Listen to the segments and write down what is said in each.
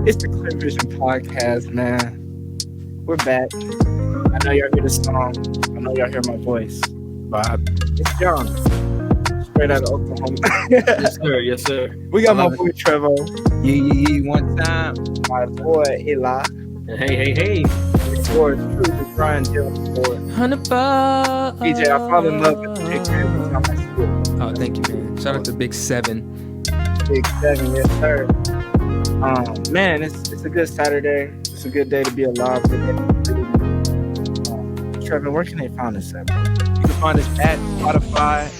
It's the Clear Vision Podcast, man. We're back. I know y'all hear the song. I know y'all hear my voice. Vibe. It's John, straight out of Oklahoma. Yes, sir. Yes, sir. We got my boy Trevo, Yee, one time. my boy Eli, Hey. of course, truly Brian Dillon, boy. 100 bucks. DJ, I fall in love with the big every time I see it. Oh, thank you, man. Shout out to Big 7. Big 7, yes, sir. Man, it's a good Saturday. It's a good day to be alive today. Trevor, where can they find us at, bro? You can find us at Spotify,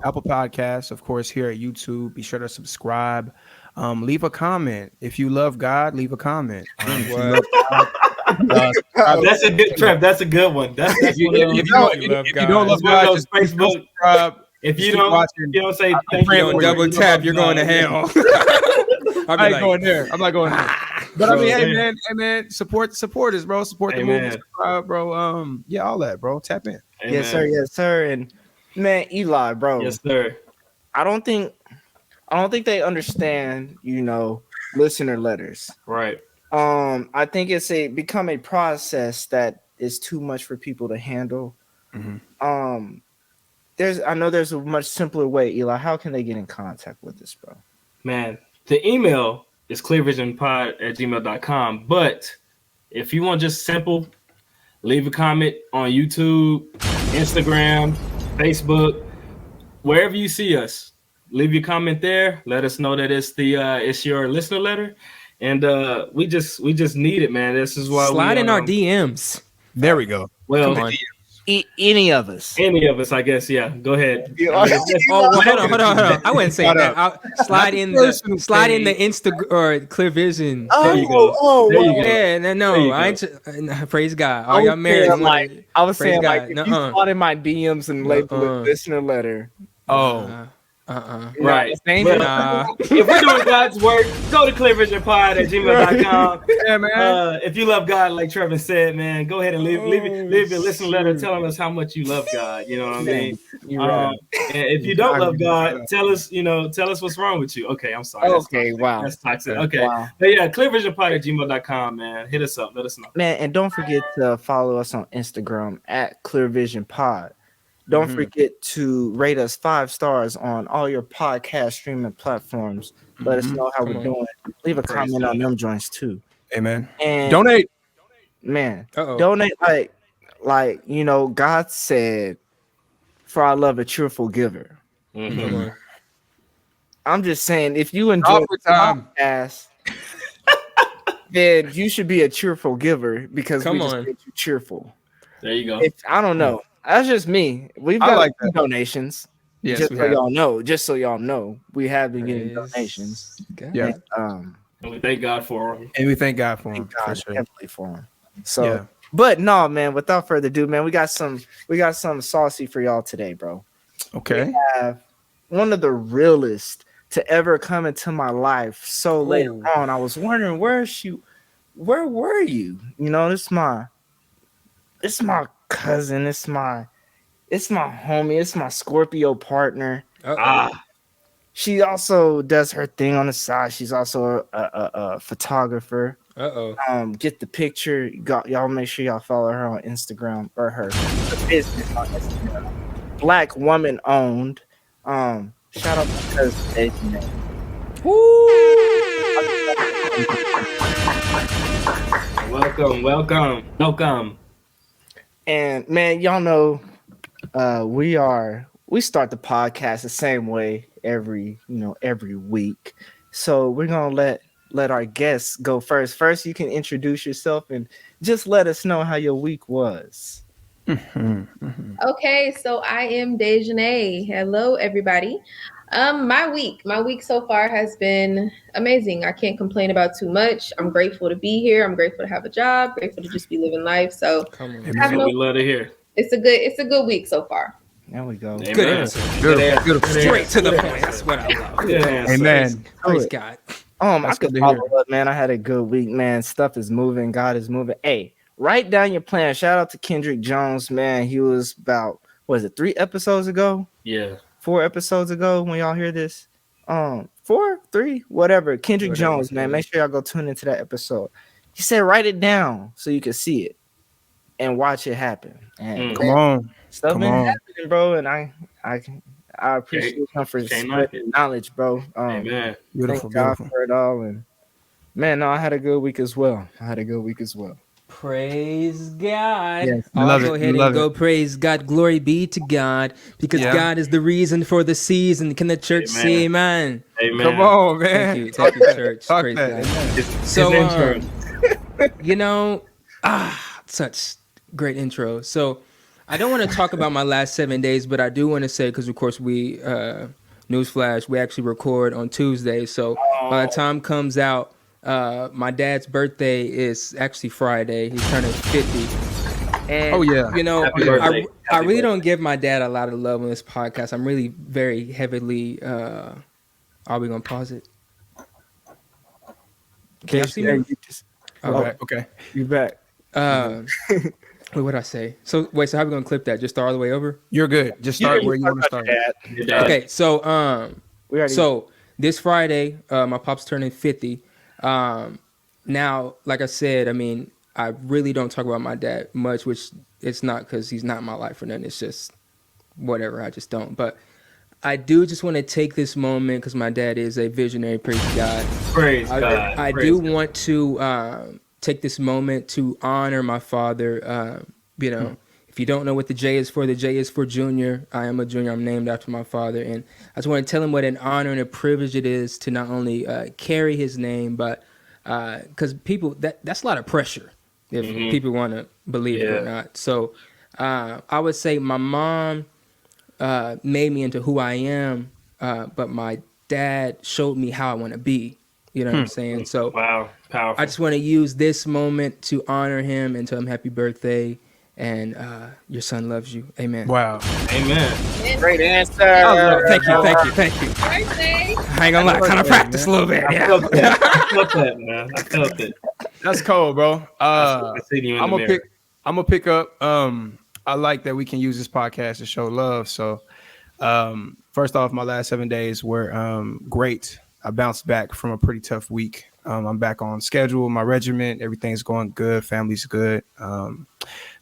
Apple Podcasts, of course, here at YouTube. Be sure to subscribe. Leave a comment. If you love God, leave a comment. That's a good Trev. That's a good one. That's If you don't love God, just Facebook. subscribe. If you don't say thank You you, don't double tap, you're going to hell. I'm not going there. But I mean, hey man, support us, bro. Support the movie, subscribe, bro. Yeah, all that, bro. Tap in. Yes, sir. And man, Eli, bro. Yes, sir. I don't think they understand, listener letters. Right. I think it's become a process that is too much for people to handle. Mm-hmm. I know there's a much simpler way, Eli. How can they get in contact with us, bro? Man, the email is clearvisionpod@gmail.com. But if you want just simple, leave a comment on YouTube, Instagram, Facebook, wherever you see us. Leave your comment there. Let us know that it's your listener letter, and we just need it, man. This is why slide in our DMs. There we go. Well, any of us, I guess. Yeah, go ahead. Hold on. I wouldn't say that. I'll slide in the Insta or Clear Vision. There you go. Yeah, no. I ain't. Praise God. All y'all married. I was saying, God. if you slide in my DMs and label it listener letter. Right. Nah. If we're doing God's work, go to clearvisionpod@gmail.com. Yeah, man. If you love God, like Trevor said, man, go ahead and leave your listener letter telling us how much you love God. You know what I mean? Right. And if you don't love God, tell us what's wrong with you. Okay, I'm sorry. Okay, wow. That's toxic. Okay. Wow. But yeah, clearvisionpod@gmail.com, man. Hit us up. Let us know. Man, and don't forget to follow us on Instagram at ClearVisionPod. Don't forget to rate us 5 stars on all your podcast streaming platforms. Let us know how we're doing. Leave a comment on them joints too. Amen. And donate. Man, donate like God said, "For I love a cheerful giver." Mm-hmm. I'm just saying, if you enjoy the podcast, then you should be a cheerful giver because we just make you cheerful. There you go. I don't know. That's just me. We've got donations. Yes, just so y'all know, we have been getting donations. Yeah. And we thank God for them. Definitely for them. So, but no, man. Without further ado, man, we got some saucy for y'all today, bro. Okay. We have one of the realest to ever come into my life. So later on, I was wondering where were you? It's my cousin, it's my homie, it's my Scorpio partner. She also does her thing on the side. She's also a photographer. Get the picture. Y'all make sure y'all follow her on Instagram or her business on Instagram. Black woman owned. Shout out to cousin Daisy. Welcome. And man, y'all know we start the podcast the same way every week. So we're gonna let our guests go first. First, you can introduce yourself and just let us know how your week was. Okay, so I am Dejanay. Hello, everybody. My week so far has been amazing. I can't complain about too much. I'm grateful to be here. I'm grateful to have a job. Grateful to just be living life. So we love to hear. It's a good week so far. There we go. Amen. Good answer. Beautiful. Straight to the point. That's what I love. Amen. Praise God. I could follow up, man. I had a good week, man. Stuff is moving. God is moving. Hey, write down your plan. Shout out to Kendrick Jones, man. He was about, 3 episodes ago? Yeah. 4 episodes ago when y'all hear this. 4 4, 3, whatever. Kendrick Jones, man. Make sure y'all go tune into that episode. He said, write it down so you can see it and watch it happen. And come on, stuff been happening, bro. And I appreciate him for spreading knowledge, bro. Amen. Beautiful, thank God for it all. And man, no, I had a good week as well. Praise God. Yes, I'll go ahead and go praise God. Glory be to God, because God is the reason for the season. Can the church say amen? Amen. Come on, man. Thank you, church. Praise God. So, such great intro. So, I don't want to talk about my last 7 days, but I do want to say, because of course we, newsflash, we actually record on Tuesday. So by the time comes out, my dad's birthday is actually Friday. He's turning 50. And, I really don't give my dad a lot of love on this podcast. I'm really very heavily, are we going to pause it? Can you see me? Okay. You back. Wait, what did I say? So how are we gonna clip that? Just start all the way over? You're good. Just start where you want to start. Okay, so so this Friday, my pop's turning 50. Now, like I said, I mean, I really don't talk about my dad much, which it's not because he's not in my life or nothing. It's just whatever. I just don't. But I do just want to take this moment because my dad is a visionary. Praise God. Praise God. I do want to take this moment to honor my father. If you don't know what the J is for Junior. I am a junior. I'm named after my father. And I just want to tell him what an honor and a privilege it is to not only carry his name, but because people, that's a lot of pressure if people want to believe it or not. So I would say my mom made me into who I am, but my dad showed me how I want to be. You know what I'm saying? So wow, powerful. I just want to use this moment to honor him and tell him happy birthday. And your son loves you. Amen. Wow. Amen. Great answer. Thank you. Birthday. I ain't gonna lie, kind of practice a little bit. I felt that, man. I felt it. That's cold, bro. I see you in the mirror. I'm gonna pick up. I like that we can use this podcast to show love. So, first off, my last 7 days were great. I bounced back from a pretty tough week. I'm back on schedule, my regiment, everything's going good. Family's good.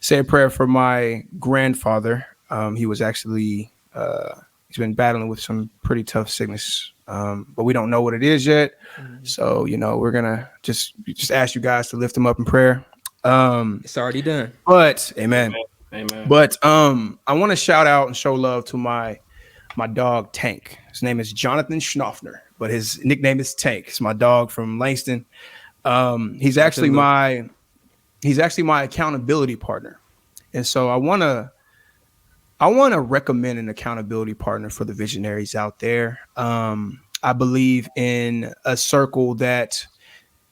Say a prayer for my grandfather. He was actually, he's been battling with some pretty tough sickness, but we don't know what it is yet. So, we're going to just ask you guys to lift him up in prayer. It's already done. But amen. But I want to shout out and show love to my dog Tank. His name is Jonathan Schnoffner, but his nickname is Tank. It's my dog from Langston. He's actually my accountability partner. And so I want to recommend an accountability partner for the visionaries out there. I believe in a circle that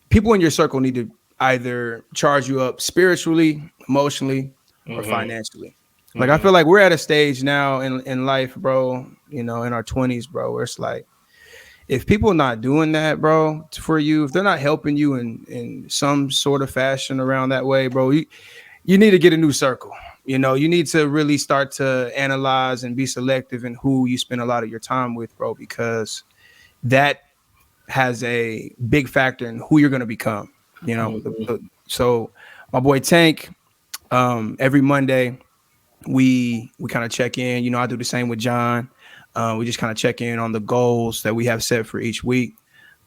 people in your circle need to either charge you up spiritually, emotionally, or financially. Like, I feel like we're at a stage now in life, bro, in our 20s, bro, where it's like, if people are not doing that, bro, for you, if they're not helping you in some sort of fashion around that way, bro, you need to get a new circle. You need to really start to analyze and be selective in who you spend a lot of your time with, bro, because that has a big factor in who you're going to become, So my boy Tank, every Monday, we kind of check in. I do the same with John. We just kind of check in on the goals that we have set for each week.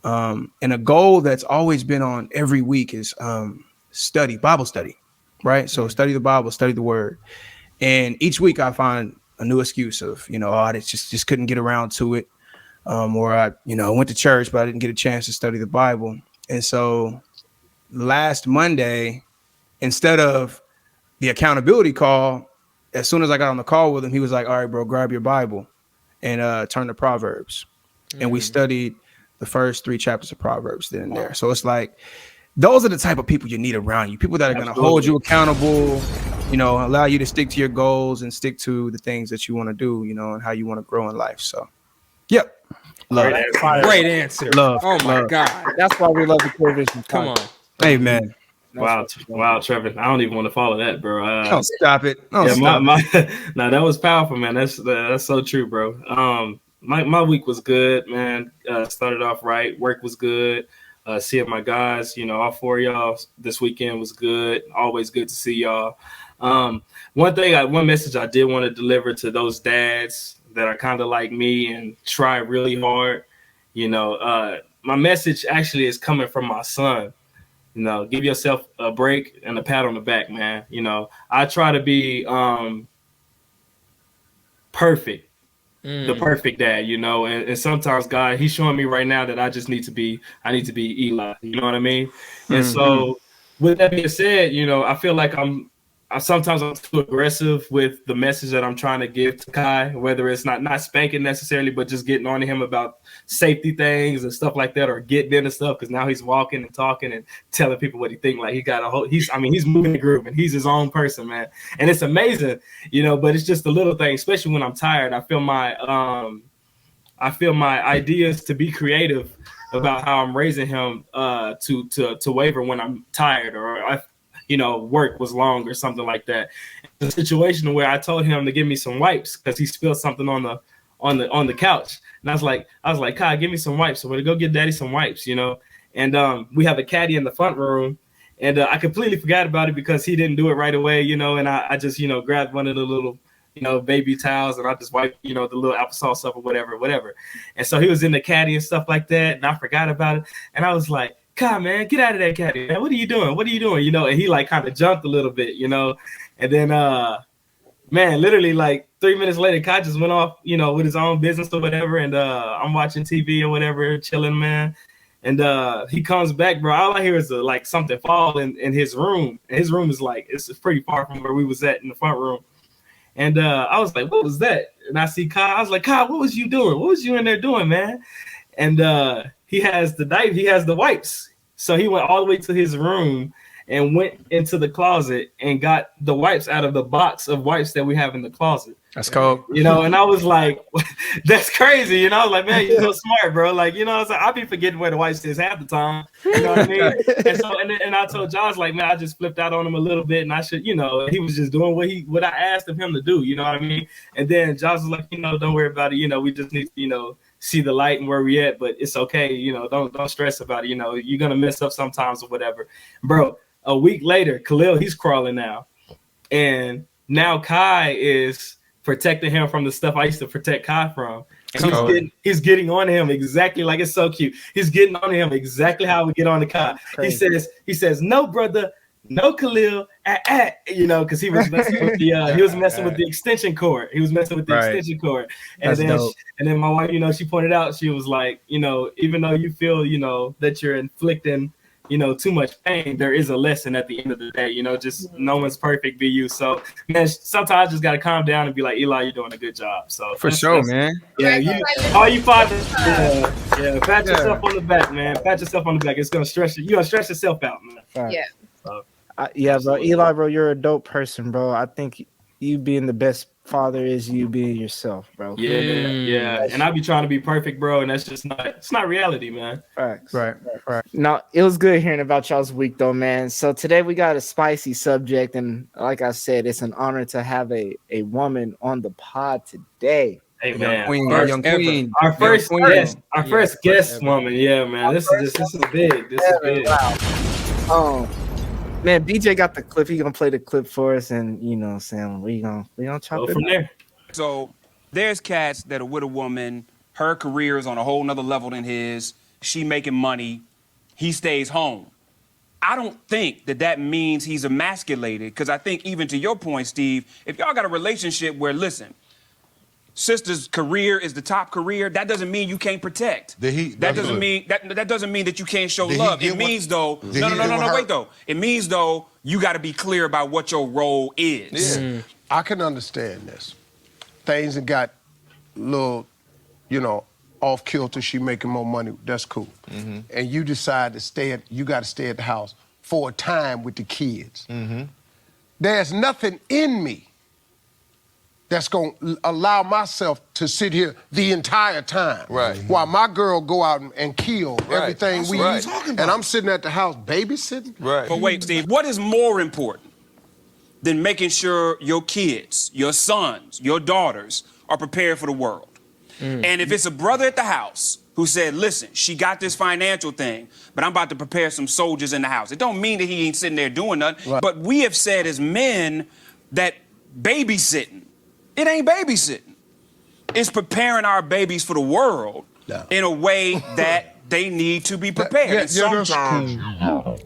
And a goal that's always been on every week is Bible study, right? So study the Bible, study the word. And each week I find a new excuse of, I just couldn't get around to it. Or I went to church, but I didn't get a chance to study the Bible. And so last Monday, instead of the accountability call, as soon as I got on the call with him, he was like, all right, bro, grab your Bible and turn to Proverbs. And we studied the first 3 chapters of Proverbs then and there. So it's like, those are the type of people you need around you. People that are going to hold you accountable, allow you to stick to your goals and stick to the things that you want to do, and how you want to grow in life. So, yep. Love. Great answer. Love. Oh my God. That's why we love the Clear Vision. Come on. Amen. Wow, Trevor. I don't even want to follow that, bro. Don't stop it. Stop it. No, that was powerful, man. That's so true, bro. my week was good, man. Started off right. Work was good. Seeing my guys, all four of y'all this weekend was good. Always good to see y'all. One message I did want to deliver to those dads that are kind of like me and try really hard. My message actually is coming from my son. Give yourself a break and a pat on the back, man. I try to be perfect. The perfect dad, and sometimes God, he's showing me right now that I need to be Eli, you know what I mean? And so with that being said, I feel like sometimes I'm too aggressive with the message that I'm trying to give to Kai, whether it's not spanking necessarily, but just getting on to him about safety things and stuff like that, or getting into stuff, because now he's walking and talking and telling people what he think. Like he's moving the group and he's his own person, man. And it's amazing, but it's just a little thing, especially when I'm tired. I feel my ideas to be creative about how I'm raising him to waver when I'm tired, or work was long or something like that. The situation where I told him to give me some wipes because he spilled something on the couch, and I was like, Kai, give me some wipes. So we're gonna go get Daddy some wipes, And we have a caddy in the front room, and I completely forgot about it because he didn't do it right away, And I just grabbed one of the little baby towels, and I just wiped the little applesauce stuff or whatever. And so he was in the caddy and stuff like that, and I forgot about it, and I was like, Kai, man, get out of that caddy, man. What are you doing? And he like kind of jumped a little bit, and then man, literally like 3 minutes later, Kai just went off, with his own business or whatever, and I'm watching TV or whatever, chilling, man. And he comes back, bro. All I hear is like something fall in his room. And his room is like, it's pretty far from where we was at in the front room. And I was like, what was that? And I see Kai. I was like, Kai, what was you doing? What was you in there doing, man? And he has the wipes. So he went all the way to his room and went into the closet and got the wipes out of the box of wipes that we have in the closet. That's cool. And I was like, that's crazy. I was like, man, you're so smart, bro. Like, I was like, I'll be forgetting where the wipes is half the time. You know what I mean? And so, and I told Josh, like, man, I just flipped out on him a little bit, and I should, he was just doing what I asked of him to do. You know what I mean? And then Josh was like, don't worry about it. We just need to, see the light and where we at, but it's okay. Don't stress about it. You're gonna mess up sometimes or whatever, bro. A week later, Khalil, he's crawling now, and now Kai is protecting him from the stuff I used to protect Kai from. And he's getting on him exactly like, it's so cute. He's getting on him exactly how we get on the Kai. He says, no, brother, no, Khalil, because he was messing with the extension cord. He was messing with the extension cord. And then my wife, she pointed out, she was like, even though you feel, that you're inflicting, too much pain, there is a lesson at the end of the day. Just no one's perfect, be you. So, man, sometimes I just got to calm down and be like, Eli, you're doing a good job. So for sure, man. Yeah, all you fathers, pat yourself on the back, man. Pat yourself on the back. It's gonna stress you. You're gonna stress yourself out, man. Right. Yeah. So, bro. Eli, bro, you're a dope person, bro. I think you being the best father is you being yourself, bro. Yeah. And I be trying to be perfect, bro, and that's just it's not reality, man. Facts. Right. No, it was good hearing about y'all's week, though, man. So today we got a spicy subject, and like I said, it's an honor to have a woman on the pod today. Hey, man, young queen. Our first guest woman. Yeah, man. This is big. This is big. Wow. Man, BJ got the clip. He gonna play the clip for us, and Sam, we gonna chop it from there. So there's cats that are with a woman. Her career is on a whole nother level than his. She making money. He stays home. I don't think that means he's emasculated, because I think, even to your point, Steve, if y'all got a relationship where, listen, sister's career is the top career, that doesn't mean you can't protect. That doesn't mean that you can't show love. It means though, It means though, you got to be clear about what your role is. Yeah. I can understand this. Things that got a little, off kilter. She making more money. That's cool. Mm-hmm. And you decide to you got to stay at the house for a time with the kids. Mm-hmm. There's nothing in me that's going to allow myself to sit here the entire time. Right. While my girl go out and kill everything that's we right. eat. And I'm sitting at the house babysitting. Right. But wait, Steve, what is more important than making sure your kids, your sons, your daughters are prepared for the world? And if it's a brother at the house who said, listen, she got this financial thing, but I'm about to prepare some soldiers in the house. It don't mean that he ain't sitting there doing nothing. Right. But we have said as men that babysitting, it ain't babysitting. It's preparing our babies for the world in a way that they need to be prepared. And sometimes,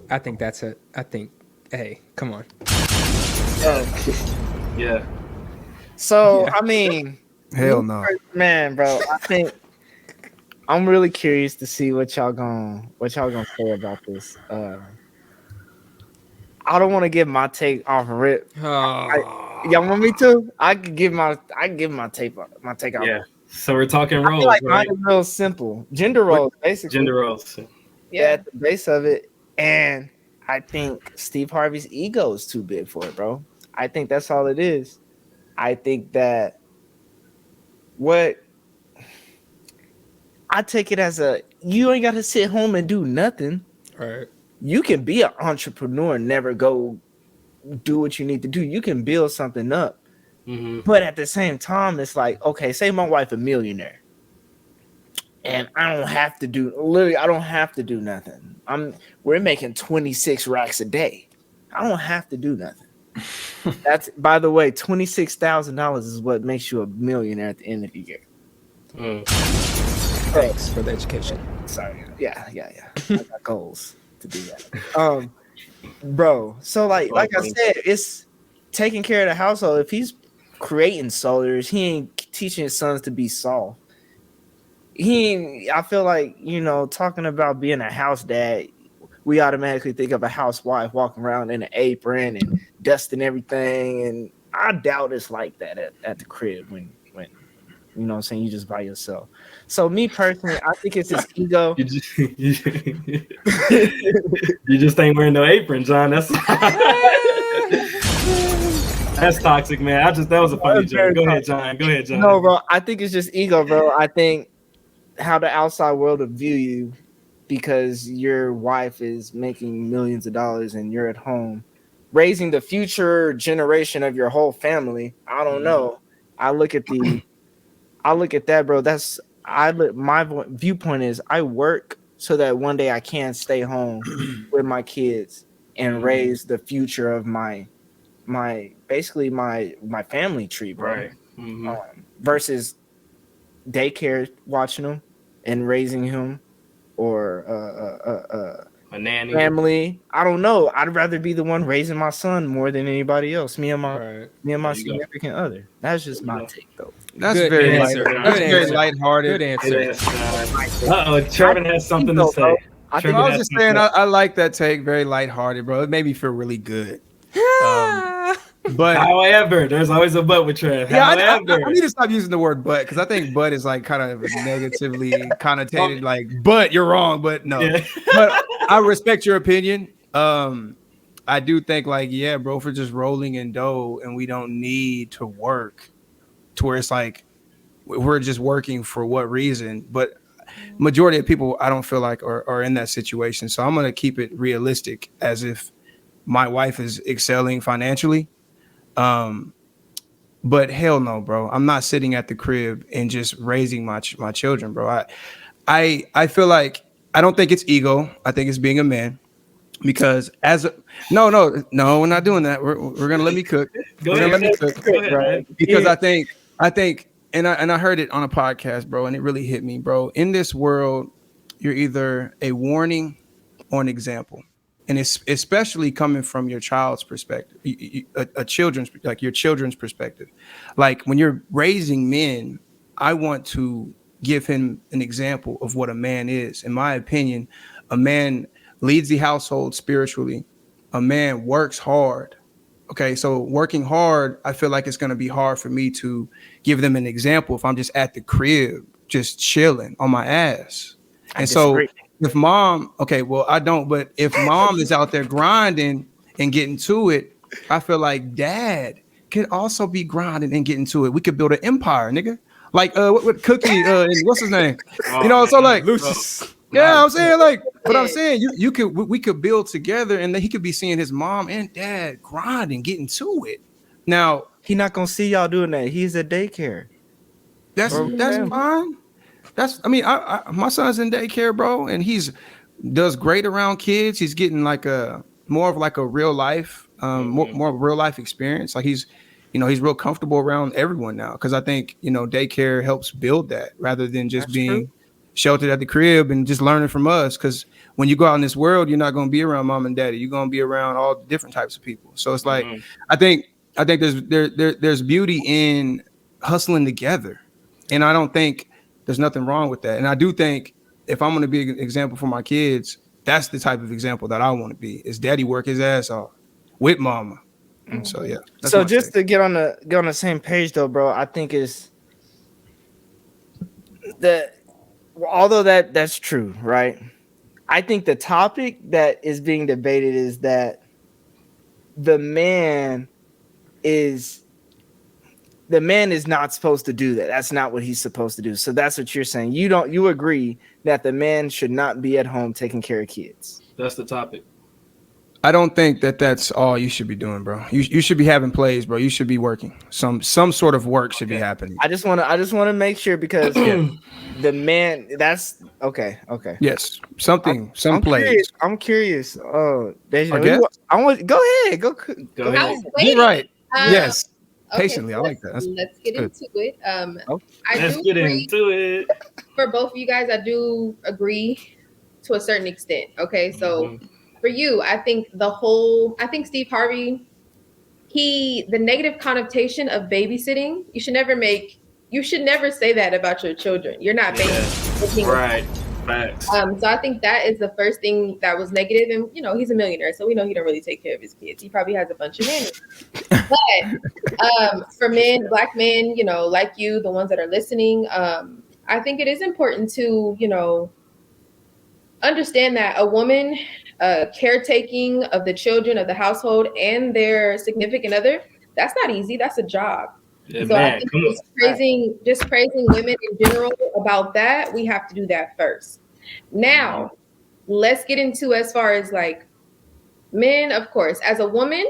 I think that's it. Hey, come on. Yeah. So I mean, Hell no. man, bro. I think I'm really curious to see what y'all gonna say about this. I don't want to give my take off rip. Y'all want me to? I could give my take off. Yeah. So we're talking I roles, feel like right? mine is real simple. Gender roles, basically. Gender roles. Yeah, at the base of it. And I think Steve Harvey's ego is too big for it, bro. I think that's all it is. I think that I take it as you ain't got to sit home and do nothing. Right. You can be an entrepreneur and never go do what you need to do. You can build something up. Mm-hmm. But at the same time, it's like, okay, say my wife a millionaire. And I don't have to do nothing. We're making 26 racks a day. I don't have to do nothing. That's, by the way, $26,000 is what makes you a millionaire at the end of the year. Thanks for the education. Sorry. Yeah. I got goals to do that. Bro. So like I said, it's taking care of the household. If he's creating soldiers, he ain't teaching his sons to be soft. I feel like, talking about being a house dad, we automatically think of a housewife walking around in an apron and dusting everything. And I doubt it's like that at the crib when you know what I'm saying, you just by yourself. So me personally, I think it's his ego. You just ain't wearing no apron, John. That's toxic, man. That was a funny joke. Go ahead, John. No, bro. I think it's just ego, bro. I think how the outside world will view you because your wife is making millions of dollars and you're at home raising the future generation of your whole family. I don't know. I look at that, bro. My viewpoint is I work so that one day I can stay home with my kids and raise the future of my family tree, bro. Right. Mm-hmm. Versus daycare watching him and raising him, or a nanny family. I don't know. I'd rather be the one raising my son more than anybody else. Me and my significant other. That's just my take, though. That's Good very answer. very lighthearted. Good answer. Trevin has something to say. I was just saying, I like that take. Very lighthearted, bro. It made me feel really good. But however, there's always a but with Trev. Yeah, I need to stop using the word "but" because I think "but" is like kind of negatively connotated. Like, but you're wrong. But no. Yeah. But I respect your opinion. I do think like, yeah, bro, if we're just rolling in dough and we don't need to work to where it's like we're just working for what reason. But majority of people, I don't feel like are in that situation. So I'm gonna keep it realistic, as if my wife is excelling financially. But hell no, bro. I'm not sitting at the crib and just raising my children, bro. I feel like I don't think it's ego. I think it's being a man. Because no, we're not doing that. We're gonna let me cook. Because I think, and I heard it on a podcast, bro, and it really hit me, bro. In this world, you're either a warning or an example. And it's especially coming from your child's perspective, your children's perspective. Like when you're raising men, I want to give him an example of what a man is. In my opinion, a man leads the household spiritually. A man works hard. Okay, so working hard, I feel like it's going to be hard for me to give them an example if I'm just at the crib, just chilling on my ass. And so if mom, I don't, but if mom is out there grinding and getting to it, I feel like dad could also be grinding and getting to it. We could build an empire, nigga. Like what Cookie and what's his name? So like Lucius. Yeah, I'm saying like, but I'm saying we could build together, and then he could be seeing his mom and dad grinding, getting to it. Now he not gonna see y'all doing that. He's at daycare. That's fine. I mean, my son's in daycare, bro, and does great around kids. He's getting like more of a real life, more real life experience. Like he's real comfortable around everyone now. Cause I think, daycare helps build that rather than just being sheltered at the crib and just learning from us. Cause when you go out in this world, you're not going to be around mom and daddy. You're going to be around all different types of people. So it's like, I think there's beauty in hustling together. And I don't think there's nothing wrong with that. And I do think if I'm going to be an example for my kids, that's the type of example that I want to be. Is daddy work his ass off with mama. And so, yeah. So just to get on the same page though, bro, I think is although that's true, right? I think the topic that is being debated is that the man is not supposed to do that. That's not what he's supposed to do. So that's what you're saying. You agree that the man should not be at home taking care of kids. That's the topic. I don't think that's all you should be doing, bro. You should be having plays, bro. You should be working. Some sort of work should be happening. I just want to make sure because the man. That's okay. Yes, some plays. I'm curious. Oh, I want go ahead. Go ahead. You're right. Yes. Patiently, so I like that. Let's get into it. Let's get into it. For both of you guys, I do agree to a certain extent. Okay, so for you, I think Steve Harvey, the negative connotation of babysitting, you should never say that about your children. You're not babysitting. Right. Facts. So I think that is the first thing that was negative. And, he's a millionaire, so we know he don't really take care of his kids. He probably has a bunch of nannies. But for men, black men, like you, the ones that are listening, I think it is important to, understand that a woman caretaking of the children of the household and their significant other, that's not easy. That's a job. Yeah, so I think just praising women in general about that, we have to do that first. Now, let's get into as far as like men, of course. As a woman,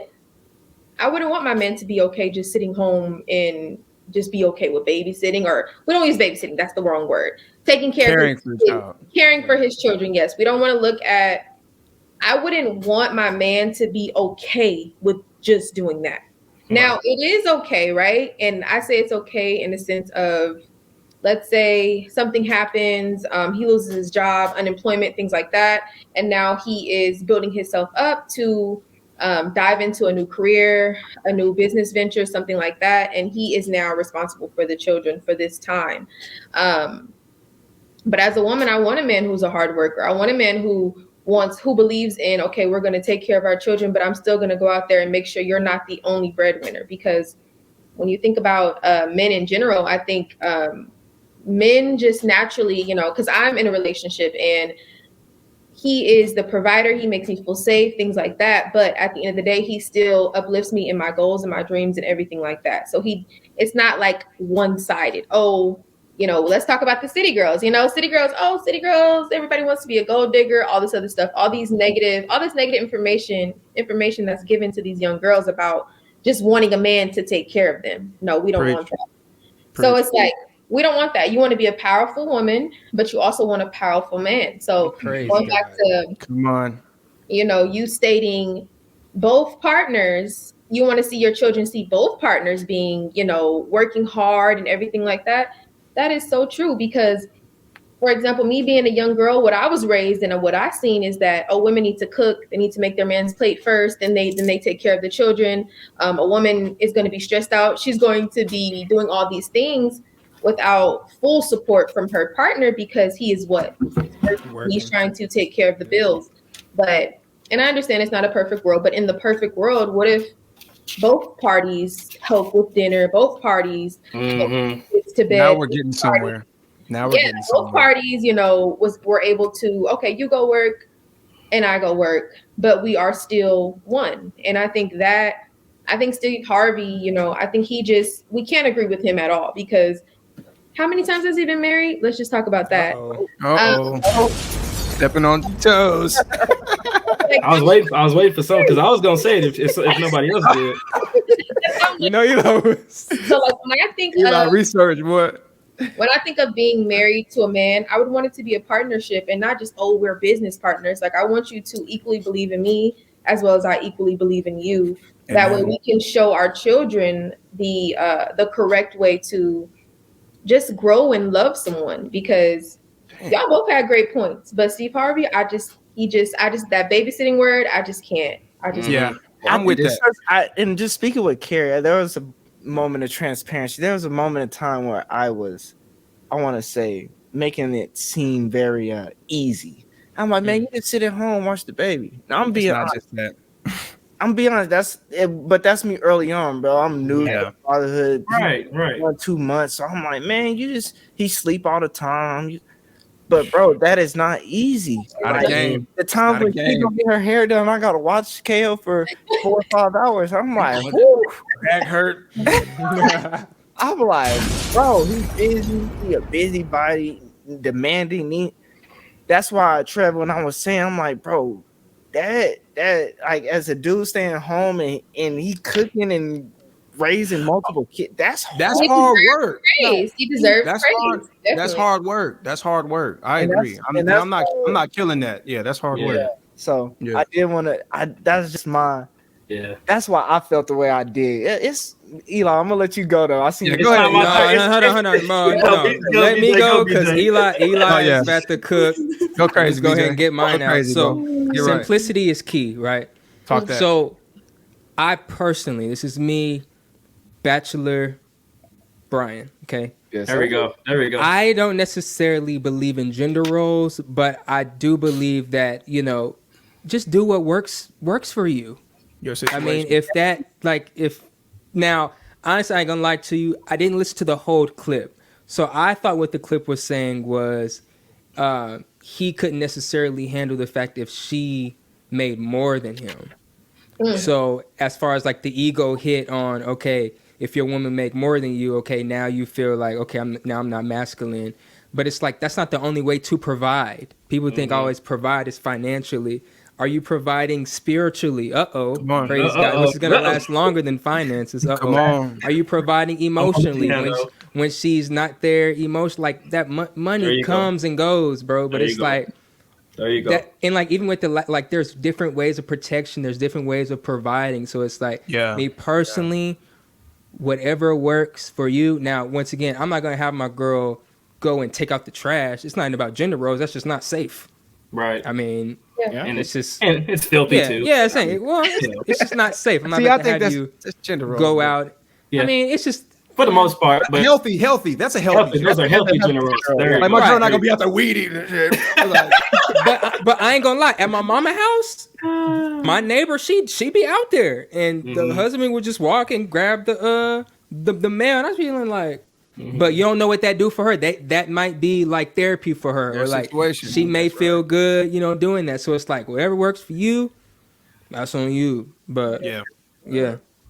I wouldn't want my man to be okay just sitting home and just be okay with babysitting, or we don't use babysitting. That's the wrong word. Taking care caring for his children. Yes. We don't want to look at, I wouldn't want my man to be okay with just doing that. Now, it is okay, right? And I say it's okay in the sense of, let's say something happens, he loses his job, unemployment, things like that. And now he is building himself up to dive into a new career, a new business venture, something like that. And he is now responsible for the children for this time. But as a woman, I want a man who's a hard worker. I want a man who believes in, okay, we're going to take care of our children, but I'm still going to go out there and make sure you're not the only breadwinner. Because when you think about men in general, I think men just naturally, because I'm in a relationship and he is the provider. He makes me feel safe, things like that. But at the end of the day, he still uplifts me in my goals and my dreams and everything like that. So it's not like one-sided. Oh, let's talk about the city girls. City girls, everybody wants to be a gold digger, all this other stuff, all this negative information that's given to these young girls about just wanting a man to take care of them. No, we don't want that. So it's like, we don't want that. You want to be a powerful woman, but you also want a powerful man. So going back to, come on, you stating both partners, you want to see your children see both partners being, working hard and everything like that. That is so true because, for example, me being a young girl, what I was raised and what I've seen is that, women need to cook. They need to make their man's plate first, and then they take care of the children. A woman is going to be stressed out. She's going to be doing all these things without full support from her partner because he is he's trying to take care of the bills. And I understand it's not a perfect world, but in the perfect world, what if both parties help with dinner, both parties help kids to bed? Now we're getting somewhere. Both parties, were able to, okay, you go work and I go work, but we are still one. And I think Steve Harvey, I think we can't agree with him at all because how many times has he been married? Let's just talk about that. Stepping on toes. I was waiting for something because I was gonna say it if nobody else did. You know. So like when I think research what. when I think of being married to a man, I would want it to be a partnership and not just, oh, we're business partners. Like, I want you to equally believe in me as well as I equally believe in you. That way we can show our children the correct way to just grow and love someone, because y'all both had great points. But Steve Harvey, I just that babysitting word, I just can't. I just Yeah, I I'm with think that. and just speaking with Carrie, there was a moment of transparency. There was a moment of time where I want to say, making it seem very easy. I'm like, man, you can sit at home, watch the baby. Now, I'm It's being not honest. just that. I'm being honest. But that's me early on, bro. I'm new Yeah. to fatherhood. Right. 2 months. So I'm like, man, he sleep all the time. But bro, that is not easy. Not Like, a game. the times Not a when she game. gonna get her hair done, I gotta watch KO for 4 or 5 hours. I'm like, whoo. Back hurt. I'm like, bro, he's busy. He a busybody, demanding. That's why Trevor, when I was saying, I'm like, bro, that like, as a dude staying home and he cooking and raising multiple kids, that's hard work. praise. He deserves That's praise. hard. Definitely. That's hard work. That's hard work. I And agree. that's I'm not killing that. Yeah, that's hard work. So Yeah. I did want to. That's just my. Yeah. That's why I felt the way I did. It's Eli. I'm gonna let you go though. I see. Yeah, you. go ahead. Hold on. Let me go, because Eli yeah. is about to cook. Go crazy. Let's go ahead and get mine Go out. crazy, So bro. You're right. simplicity is key, right? Talk that. So I personally, this is me, Bachelor Brian. Okay. Yes, There we go. I don't necessarily believe in gender roles, but I do believe that, just do what works for you. Your I situation. mean, now, honestly, I ain't gonna lie to you, I didn't listen to the whole clip. So I thought what the clip was saying was he couldn't necessarily handle the fact if she made more than him. So as far as like the ego hit on, okay, if your woman make more than you, okay, now you feel like, okay, I'm not masculine. But it's like, that's not the only way to provide. People think always provide is financially. Are you providing spiritually? Come on. Praise God, which is going to last longer than finances. Come on. Are you providing emotionally piano. when she's not there? Like that money comes and goes, bro. But There it's you go. like, There you go. and like, even with like, there's different ways of protection. There's different ways of providing. So it's like, me personally, whatever works for you. Now, once again, I'm not going to have my girl go and take out the trash. It's not even about gender roles. That's just not safe. Right. I mean, And it's just, and it's filthy too. yeah, it's just not safe. I'm not going to have you gender roles, go bro. out. Yeah. I mean, it's just, For the most part, but Healthy. That's a healthy. those are healthy generals. There you Like go. my girl not gonna be out there weed eating and shit. Like, but I ain't gonna lie. At my mama house, my neighbor, she be out there, and the husband would just walk and grab the mail. And I was feeling like, but you don't know what that do for her. That might be like therapy for her, or like situation. she may feel good, doing that. So it's like whatever works for you, that's on you. But yeah.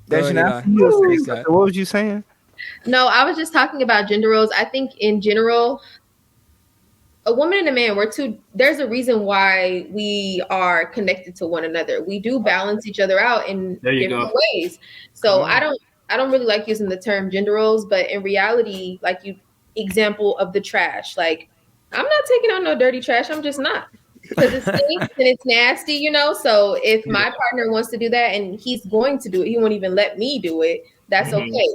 What was you saying? No, I was just talking about gender roles. I think in general, a woman and a man, there's a reason why we are connected to one another. We do balance each other out in different ways. So I don't really like using the term gender roles, but in reality, like example of the trash, like I'm not taking out no dirty trash. I'm just not, because it stinks and it's nasty, So if my partner wants to do that and he's going to do it, he won't even let me do it. That's okay.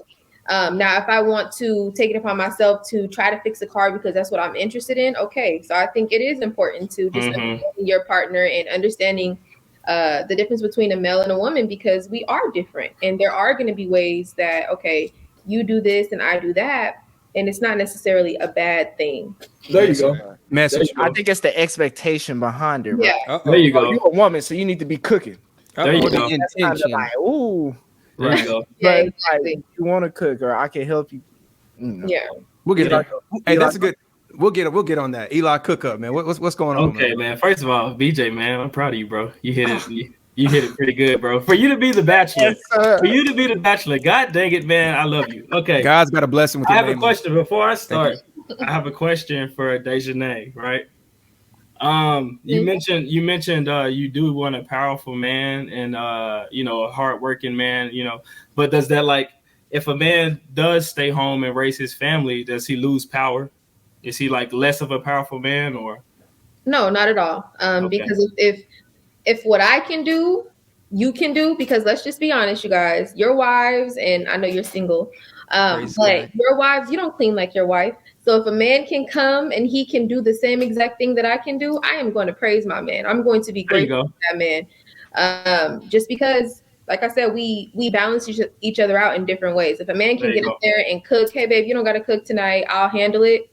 Now, if I want to take it upon myself to try to fix a car because that's what I'm interested in, okay. So I think it is important to just understand your partner and understanding the difference between a male and a woman, because we are different. And there are going to be ways that, okay, you do this and I do that. And it's not necessarily a bad thing. There you go. Message. I think it's the expectation behind it. Right? Yeah. There you go. You're a woman, so you need to be cooking. There you go. That's kind of like, ooh. There you go. Yeah, But exactly. like, you want to cook, or I can help you. Yeah. We'll get there. Hey, that's a good. We'll get on that. Eli, cook up, man. What's going on? Okay, man. First of all, BJ, man, I'm proud of you, bro. You hit it. You hit it pretty good, bro. For you to be the bachelor, God dang it, man, I love you. Okay, God's got a blessing with I your have a name. question before I start. I have a question for Dejanay, right? You mentioned you do want a powerful man and a hardworking man, but does that if a man does stay home and raise his family, does he lose power? Is he like less of a powerful man, or? No, not at all. Okay. Because if what I can do, you can do, because let's just be honest, you guys, your wives, and I know you're single, but your wives, you don't clean like your wife. So if a man can come and he can do the same exact thing that I can do, I am going to praise my man. I'm going to be grateful for that man. Just because, like I said, we balance each other out in different ways. If a man can get up there and cook, hey babe, you don't got to cook tonight, I'll handle it.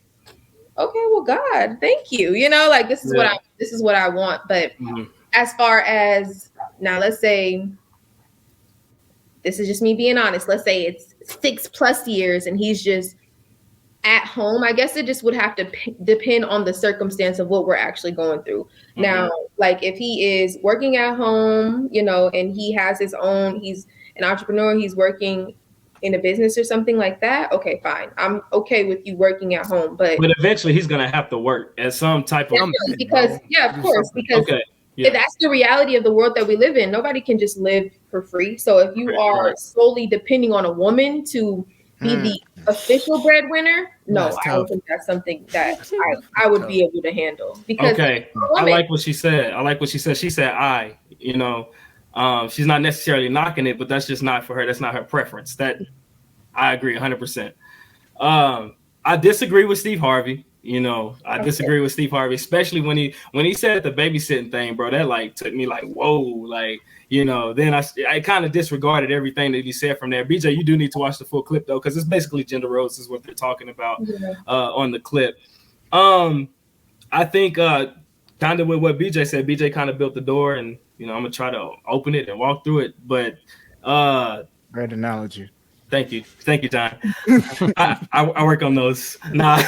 Okay, well, God, thank you. You know, like this is what I want. But as far as now, let's say this is just me being honest. Let's say it's 6+ years and he's just at home. I guess it just would have to depend on the circumstance of what we're actually going through. Now, like if he is working at home, you know, and he has his own, he's an entrepreneur, he's working in a business or something like that. Okay, fine. I'm okay with you working at home, but eventually he's gonna have to work at some type of because of course, because that's the reality of the world that we live in. Nobody can just live for free. So if you are solely depending on a woman to be the official breadwinner, no, I don't think that's something that I would be able to handle. Because I like what she said. She said, you know, she's not necessarily knocking it, but that's just not for her. That's not her preference. That I agree 100%. I disagree with Steve Harvey. You know, I disagree with Steve Harvey, especially when he said the babysitting thing, bro. That like took me like, whoa, like, you know. Then I kind of disregarded everything that he said from there. BJ, you do need to watch the full clip though, because it's basically gender roles is what they're talking about on the clip. I think kind of with what BJ said, BJ kind of built the door, and you know, I'm gonna try to open it and walk through it. But great analogy. Thank you, John. I work on those. Nah,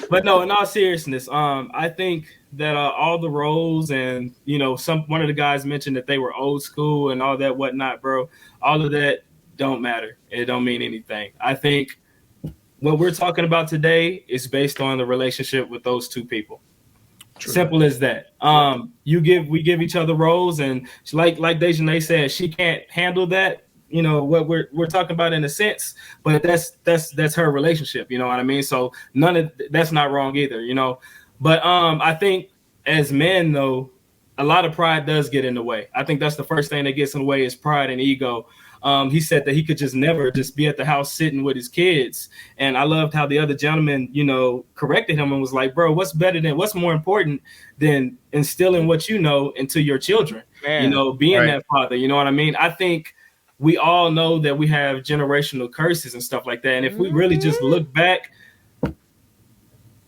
but no. In all seriousness, I think that all the roles, and you know, one of the guys mentioned that they were old school and all that whatnot, bro. All of that don't matter. It don't mean anything. I think what we're talking about today is based on the relationship with those two people. True. Simple as that. We give each other roles, and like Dejanay said, she can't handle that. You know what we're talking about in a sense, but that's her relationship. You know what I mean? So that's not wrong either. You know, but I think as men though, a lot of pride does get in the way. I think that's the first thing that gets in the way is pride and ego. He said that he could just never just be at the house sitting with his kids. And I loved how the other gentleman, you know, corrected him and was like, bro, what's more important than instilling what you know into your children? Man, you know, being that father, you know what I mean? I think we all know that we have generational curses and stuff like that. And if we really just look back,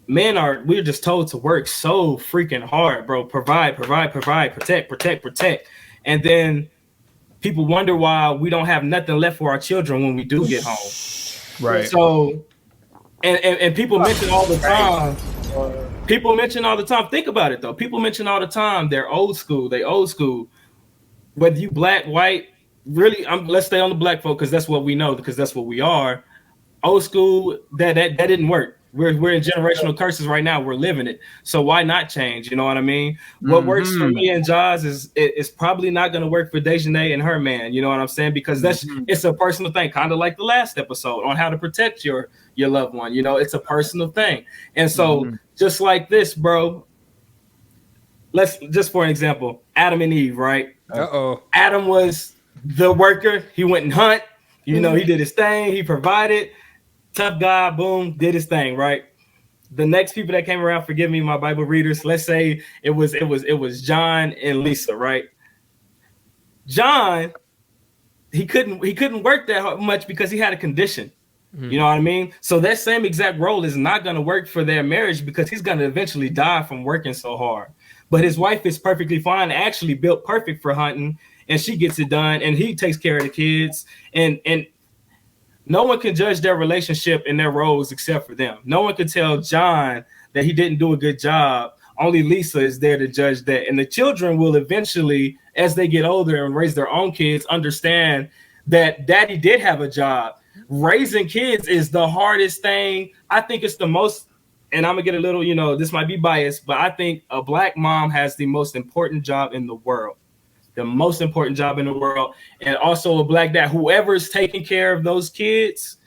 we're just told to work so freaking hard, bro. Provide, protect. And then people wonder why we don't have nothing left for our children when we do get home. Right. So, and people mention all the time. Think about it though. People mention all the time they're old school. Whether you black, white, really, let's stay on the black folk because that's what we know, because that's what we are. Old school, that didn't work. We're in generational curses right now. We're living it. So why not change? You know what I mean? What works for me and Jaws is probably not going to work for Dejanay and her man. You know what I'm saying? Because it's a personal thing, kind of like the last episode on how to protect your loved one. You know, it's a personal thing. And so just like this, bro, just for an example, Adam and Eve, right? Adam was the worker. He went and hunt. You know, he did his thing. He provided. Tough guy, boom, did his thing, right? The next people that came around, forgive me, my Bible readers, let's say it was John and Lisa, right? John, he couldn't work that much because he had a condition. You know what I mean? So that same exact role is not going to work for their marriage because he's going to eventually die from working so hard. But his wife is perfectly fine, actually built perfect for hunting, and she gets it done, and he takes care of the kids, and no one can judge their relationship and their roles except for them. No one can tell John that he didn't do a good job. Only Lisa is there to judge that. And the children will eventually, as they get older and raise their own kids, understand that daddy did have a job. Raising kids is the hardest thing. I think it's the most, and I'm going to get a little, you know, this might be biased, but I think a black mom has the most important job in the world. the most important job in the world. And also a black dad, whoever's taking care of those kids,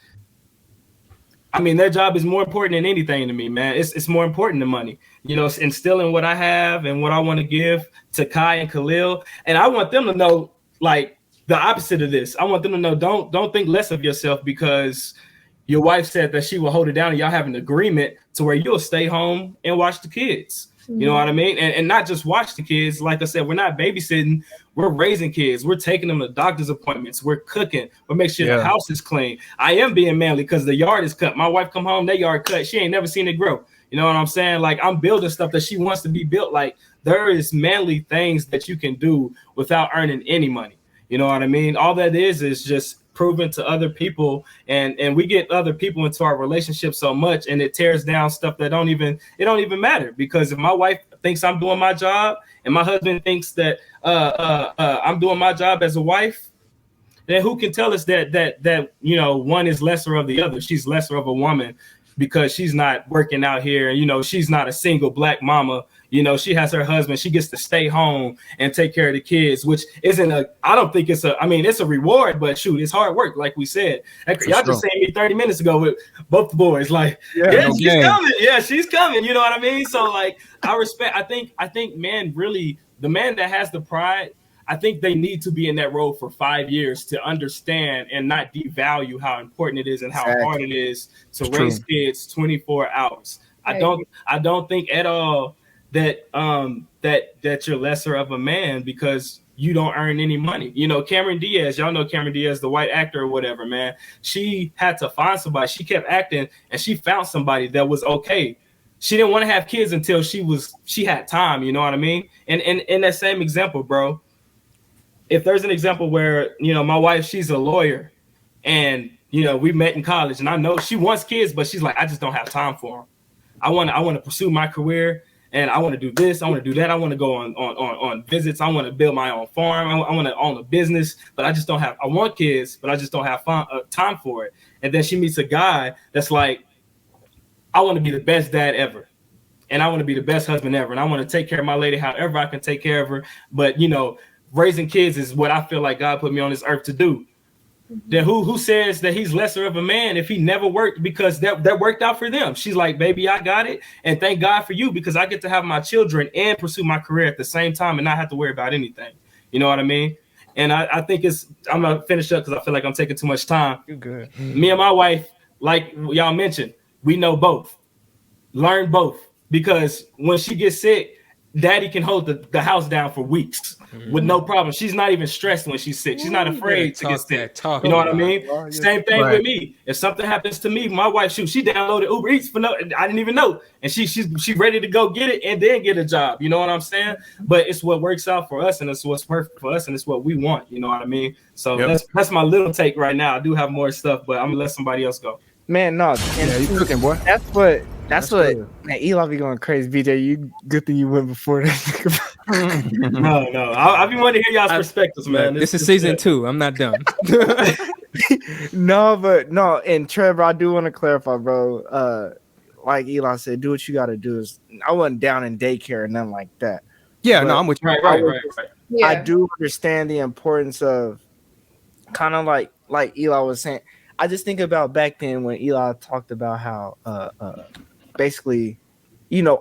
I mean, their job is more important than anything to me, man. It's more important than money. You know, it's instilling what I have and what I want to give to Kai and Khalil. And I want them to know, like, the opposite of this. I want them to know, don't think less of yourself because your wife said that she will hold it down and y'all have an agreement to where you'll stay home and watch the kids. You know what I mean? And not just watch the kids. Like I said, we're not babysitting. We're raising kids. We're taking them to doctor's appointments. We're cooking. We're making sure the house is clean. I am being manly because the yard is cut. My wife come home, that yard cut. She ain't never seen it grow. You know what I'm saying? Like, I'm building stuff that she wants to be built. Like, there is manly things that you can do without earning any money. You know what I mean? All that is just proven to other people, and we get other people into our relationship so much, and it tears down stuff that don't even matter. Because if my wife thinks I'm doing my job and my husband thinks that I'm doing my job as a wife, then who can tell us that you know, one is lesser of the other? She's lesser of a woman because she's not working out here. You know, she's not a single black mama. You know, she has her husband. She gets to stay home and take care of the kids, which isn't I don't think it's I mean, it's a reward, but shoot, it's hard work, like we said. Y'all just saying me 30 minutes ago with both the boys, like, she's coming. Yeah, she's coming. You know what I mean? So, like, I think, man, really, the man that has the pride, I think they need to be in that role for 5 years to understand and not devalue how important it is and how hard it is to raise kids 24 hours. I don't think at all that you're lesser of a man because you don't earn any money. You know, Cameron Diaz, y'all know Cameron Diaz, the white actor or whatever, man. She had to find somebody. She kept acting and she found somebody that was okay. She didn't want to have kids until she had time, you know what I mean? And in that same example, bro, if there's an example where, you know, my wife, she's a lawyer and, you know, we met in college and I know she wants kids, but she's like, I just don't have time for them. I want to pursue my career. And I want to do this. I want to do that. I want to go on visits. I want to build my own farm. I want to own a business, but I just don't have. I want kids, but I just don't have time for it. And then she meets a guy that's like, I want to be the best dad ever, and I want to be the best husband ever, and I want to take care of my lady however I can take care of her. But you know, raising kids is what I feel like God put me on this earth to do. Then who says that he's lesser of a man if he never worked, because that worked out for them? She's like, baby, I got it. And thank God for you, because I get to have my children and pursue my career at the same time and not have to worry about anything. You know what I mean? And I think I'm going to finish up because I feel like I'm taking too much time. You're good. Me and my wife, like y'all mentioned, we know both. Learn both. Because when she gets sick, daddy can hold the house down for weeks with no problem. She's not even stressed when she's sick. She's not afraid to get sick. You know what I mean? Same thing with me. If something happens to me, my wife, she downloaded Uber Eats for I didn't even know. And she's ready to go get it and then get a job. You know what I'm saying? But it's what works out for us, and it's what's perfect for us, and it's what we want. You know what I mean? So that's my little take right now. I do have more stuff, but I'm gonna let somebody else go. Man, no. You cooking, boy. That's what man, Eli be going crazy. BJ, you good thing you went before that. No. I've been wanting to hear y'all's perspectives, man. This is season 2. I'm not done. No, and Trevor, I do want to clarify, bro. Like Eli said, do what you gotta do. I wasn't down in daycare and nothing like that. Yeah, no, I'm with you. Right. Yeah. I do understand the importance of kind of like Eli was saying. I just think about back then when Eli talked about how basically, you know,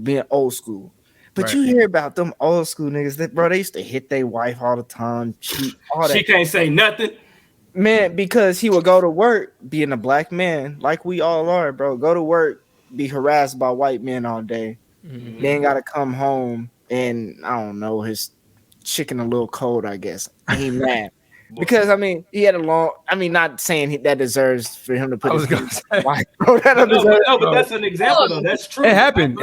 being old school. But you hear about them old school niggas that, bro, they used to hit their wife all the time, cheat, all that. She can't say nothing. Man, because he would go to work, being a black man, like we all are, bro, go to work, be harassed by white men all day. Mm-hmm. Then got to come home and, I don't know, his chicken a little cold, I guess. He mad. Because I mean, he had a long. I mean, not saying that deserves for him to put his wife. Bro, that but that's an example, though. That's true. It happened.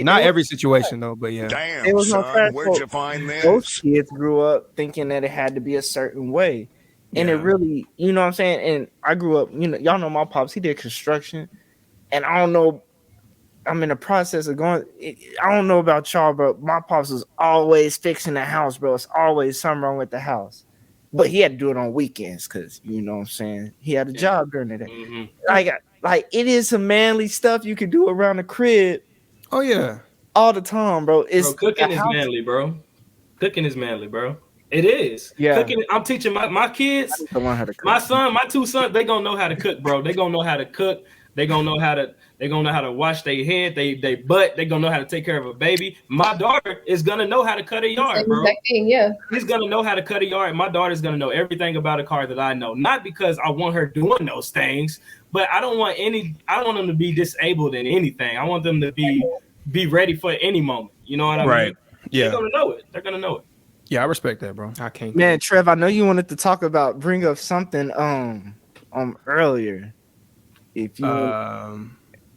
Not every situation, though, but yeah. Damn, it was son, where'd you find this? Those kids grew up thinking that it had to be a certain way, and it really, you know what I'm saying. And I grew up, you know, y'all know my pops. He did construction, and I don't know. I'm in the process of going. I don't know about y'all, but my pops was always fixing the house, bro. It's always something wrong with the house. But he had to do it on weekends because, you know what I'm saying, he had a job during the day. Mm-hmm. Like it is some manly stuff you can do around the crib. Oh, yeah. All the time, bro. It's cooking is manly, bro. Cooking is manly, bro. It is. Yeah. Cooking. I'm teaching my kids. I learn how to cook. My two sons, they gonna know how to cook, bro. They gonna know how to cook. They gonna know how to wash their head, they butt. They gonna know how to take care of a baby. My daughter is gonna know how to cut a yard, bro. Thing, yeah. She's gonna know how to cut a yard. My daughter's gonna know everything about a car that I know. Not because I want her doing those things, but I don't want them to be disabled in anything. I want them to be ready for any moment. You know what I mean? Yeah. They're gonna know it. They're gonna know it. Yeah, I respect that, bro. I can't. Man, Trev, I know you wanted to bring up something earlier. If you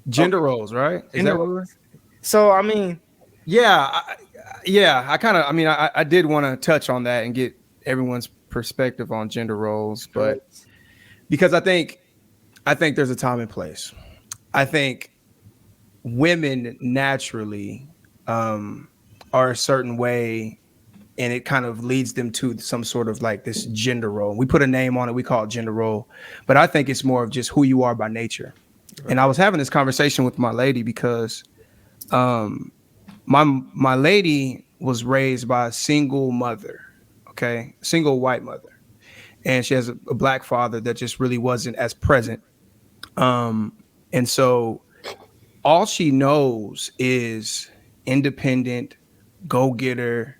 gender roles, right? Is that what we're? So I mean, I kind of. I mean, I did want to touch on that and get everyone's perspective on gender roles, but because I think there's a time and place. I think women naturally are a certain way, and it kind of leads them to some sort of like this gender role. We put a name on it, we call it gender role, but I think it's more of just who you are by nature. Right. And I was having this conversation with my lady because my lady was raised by a single mother, single white mother, and she has a black father that just really wasn't as present. And so all she knows is independent, go-getter,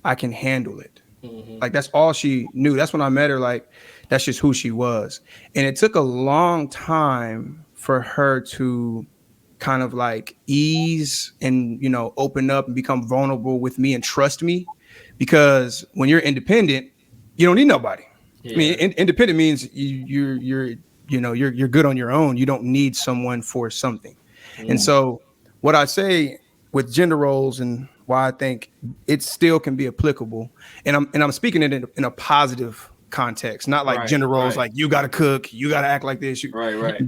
I can handle it. Mm-hmm. Like that's all she knew. That's when I met her. Like that's just who she was. And it took a long time for her to kind of like ease and, open up and become vulnerable with me and trust me. Because when you're independent, you don't need nobody. Yeah. I mean, independent means you're good on your own. You don't need someone for something. Mm. And so what I say with gender roles and why I think it still can be applicable, and I'm speaking it in a positive context, not like gender roles, like you got to cook, you got to act like this,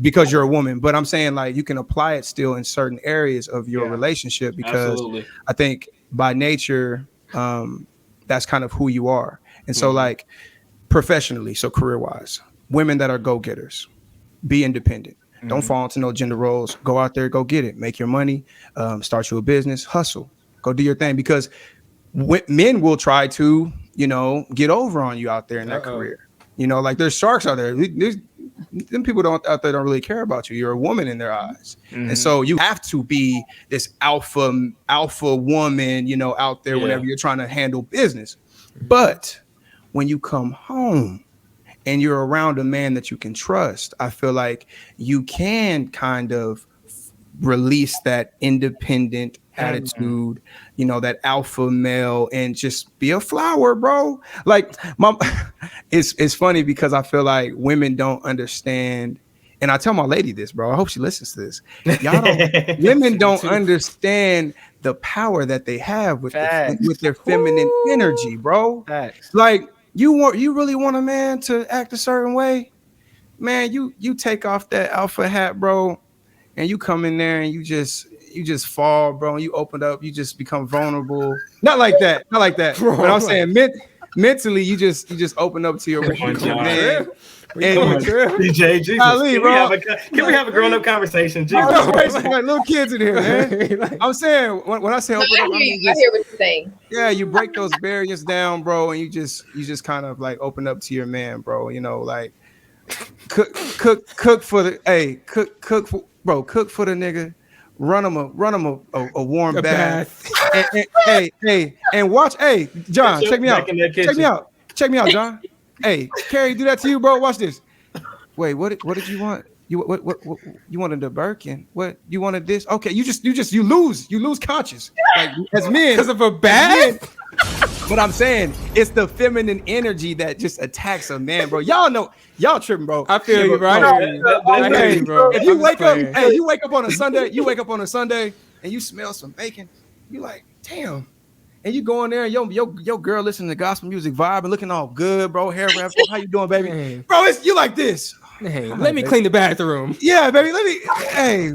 because you're a woman. But I'm saying like you can apply it still in certain areas of your relationship, because I think by nature, that's kind of who you are. And so like professionally, so career wise, women that are go-getters, be independent. Don't fall into no gender roles. Go out there, go get it, make your money, start you a business, hustle. Go do your thing, because men will try to, get over on you out there in that career. Like there's sharks out there. Them people out there don't really care about you. You're a woman in their eyes. Mm-hmm. And so you have to be this alpha woman, out there whenever you're trying to handle business. But when you come home and you're around a man that you can trust, I feel like you can kind of release that independent attitude, that alpha male, and just be a flower, bro. Like it's funny because I feel like women don't understand, and I tell my lady this, bro. I hope she listens to this. Women don't understand the power that they have with their feminine energy, bro. Facts. Like you really want a man to act a certain way, man. You take off that alpha hat, bro, and you come in there and you just fall, bro. And you open up, you just become vulnerable. Not like that, bro, but I'm saying mentally, you just open up to your man. DJ, Jesus. Can we have a grown-up conversation? Jesus. Like little kids in here, man. I'm saying when I say open up, I hear what you're saying. Yeah, you break those barriers down, bro, and you just kind of like open up to your man, bro. Like cook for the cook for the nigga. Run him a warm bath. And watch. Hey, John, check me out. Check me out, John. Hey, Carrie, do that to you, bro. Watch this. Wait, what did you want? You what you wanted the Birkin? What you wanted this? Okay, you lose conscious. Like as men, because of a bath. But I'm saying it's the feminine energy that just attacks a man, bro. Y'all know, y'all tripping, bro. I feel you, bro. I hear you, bro. If you wake up on a Sunday, and you smell some bacon, you like, damn. And you go in there and your girl listening to gospel music, vibe and looking all good, bro. Hair wrapped up. How you doing, baby? Hey. Bro, you like this. Hey, let me clean the bathroom. Yeah, baby. Hey.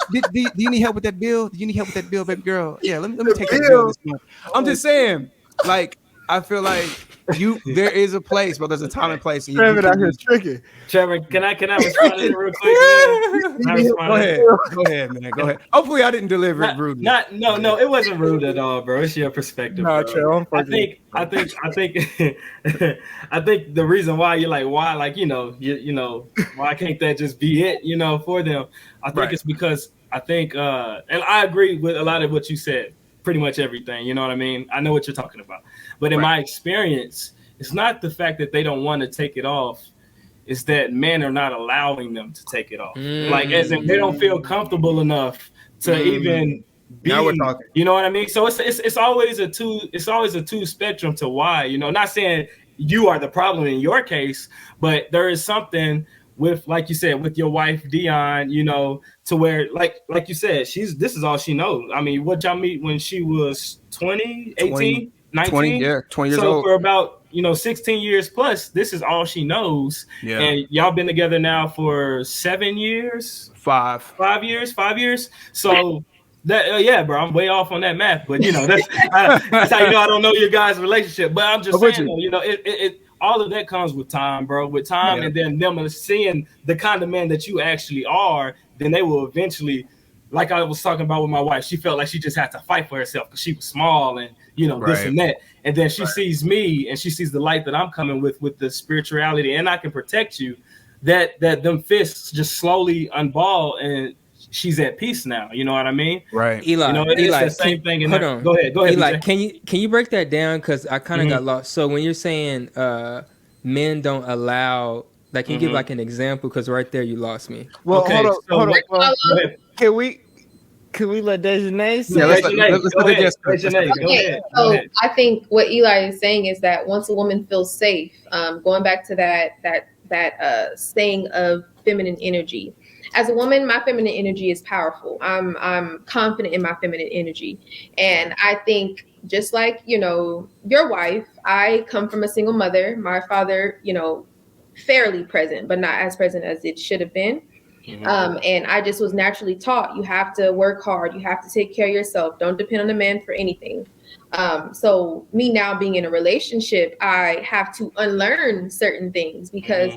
Do you need help with that bill? Do you need help with that bill, baby girl? Yeah, let me take that bill this month. I'm just saying, like, I feel like There is a place, but there's a time and place. And Trevor out here tricking. Trevor, can I respond to that real quick, man? Can I respond Go to ahead. that? Go ahead, man. Go ahead. Hopefully, I didn't deliver it rudely. No, it wasn't rude at all, bro. It's your perspective. No, bro. Trevor, I think I think the reason why you're like, why, like, you know, why can't that just be it, you know, for them? I think it's because I think, and I agree with a lot of what you said, pretty much everything. You know what I mean? I know what you're talking about, but in my experience, it's not the fact that they don't want to take it off. It's that men are not allowing them to take it off. Like, as in, they don't feel comfortable enough to even be. Now we're talking. You know what I mean? So it's always a two spectrum to why. You know, not saying you are the problem in your case, but there is something with, like you said, with your wife Dion, you know, to where, like you said, this is all she knows. I mean, what y'all meet when she was 20, 18, 19? 20 years so old. for about, 16 years plus, this is all she knows. Yeah. And y'all been together now for 7 years? 5 years. So that, yeah, bro, I'm way off on that math, but that's how you know I don't know your guys' relationship. But I'm just saying, though, it all of that comes with time, bro. With time, and then them seeing the kind of man that you actually are, then they will eventually, like I was talking about with my wife, she felt like she just had to fight for herself because she was small and this and that. And then she sees me and she sees the light that I'm coming with the spirituality, and I can protect you. That them fists just slowly unball, and she's at peace now. You know what I mean? Right. Eli, it's the same thing. Hold on. Go ahead. Eli, BJ. can you break that down? Because I kind of got lost. So when you're saying men don't allow, like, can you give like an example? Because right there you lost me. Well, Okay, hold on. Well, go ahead. Can we let Dejanay say? Yeah, let's let Dejanay, go ahead. So I think what Eli is saying is that once a woman feels safe, going back to that saying of feminine energy. As a woman, my feminine energy is powerful. I'm confident in my feminine energy, and I think just like your wife, I come from a single mother. My father, fairly present, but not as present as it should have been. And I just was naturally taught you have to work hard, you have to take care of yourself, don't depend on a man for anything. So me now being in a relationship, I have to unlearn certain things because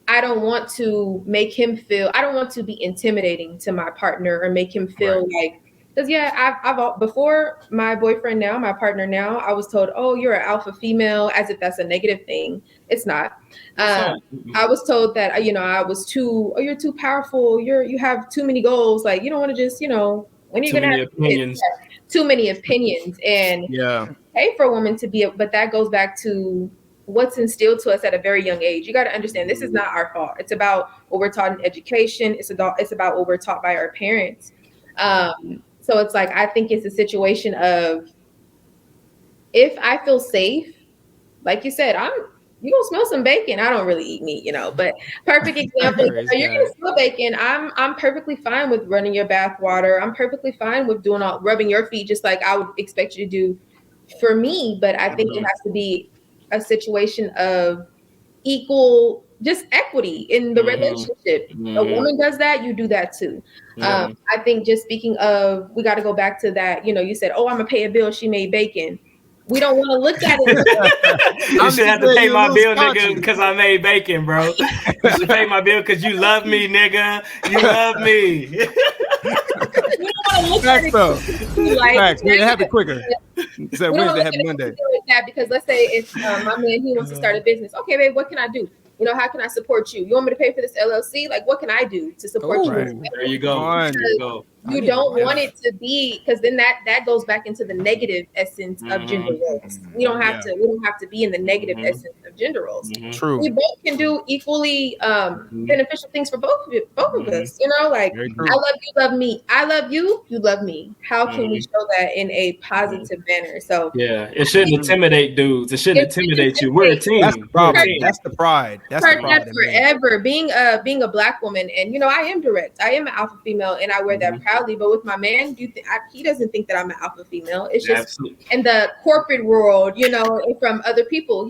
I don't want to make him feel, I don't want to be intimidating to my partner or make him feel like, because I've before my boyfriend now, my partner now, I was told, oh, you're an alpha female, as if that's a negative thing. It's not. I was told that, I was you're too powerful. You have too many goals. Like, you don't want to just, when you're going to have opinions. Too many opinions. And hey, for a woman to be, but that goes back to what's instilled to us at a very young age. You got to understand, this is not our fault. It's about what we're taught in education. It's about what we're taught by our parents. So it's like, I think it's a situation of, if I feel safe, like you said, you gonna smell some bacon. I don't really eat meat, but perfect example. You're gonna smell bacon. I'm perfectly fine with running your bath water. I'm perfectly fine with rubbing your feet, just like I would expect you to do for me. But I think it has to be a situation of equal, just equity in the relationship. A woman does that, you do that too. I think, just speaking of, we got to go back to that. You said, oh, I'm gonna pay a bill, she made bacon. We don't want to look at it. You should have to pay my bill, nigga, because I made bacon, bro. You should pay my bill because you love me, nigga. You love me. We don't want to look at it. Facts. It happened quicker. It said Wednesday, happy Monday. That because let's say if my man, he wants to start a business. Okay, babe, what can I do? How can I support you? You want me to pay for this LLC? Like, what can I do to support you? There you go. You don't want it to be, because then that goes back into the negative essence of gender roles. We don't have to be in the negative essence of gender roles. True. We both can do equally beneficial things for both of us. Like, I love you, love me. I love you, you love me. How can we show that in a positive manner? So it shouldn't intimidate dudes. It shouldn't intimidate you. We're a team. That's the problem. That's the pride. That's the pride. Forever being a Black woman, and I am direct. I am an alpha female, and I wear that proudly. But with my man, he doesn't think that I'm an alpha female. It's just in the corporate world, and from other people.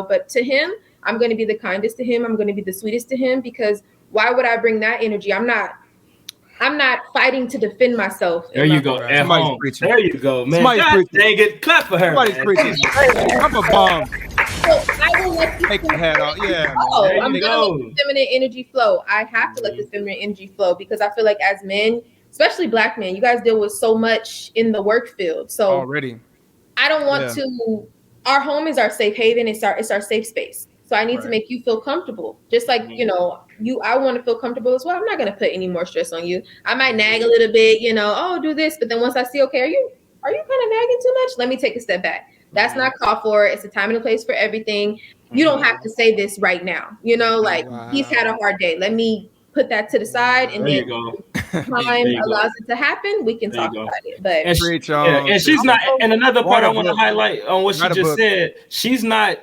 But to him, I'm going to be the kindest to him. I'm going to be the sweetest to him, because why would I bring that energy? I'm not fighting to defend myself. There you go. At home. There you go, man. God dang it. Clap for her. Somebody's preaching. I'm a bomb. So I will let this Take the hat off. Yeah, man. flow. There I'm you gonna go. let the feminine energy flow. I have to let this feminine energy flow because I feel like as men, especially black men, you guys deal with so much in the work field. So Already. I don't want to. Our home is our safe haven. It's our safe space. So I need to make you feel comfortable. Just like I want to feel comfortable as well. I'm not gonna put any more stress on you. I might nag a little bit, oh, do this, but then once I see, okay, are you kind of nagging too much? Let me take a step back. That's not called for. It's a time and a place for everything. You don't have to say this right now. He's had a hard day. Let me put that to the side, and There then you go. time allows it to happen, we can talk about it. But And she's not. And another part I want to highlight on what she just said, she's not.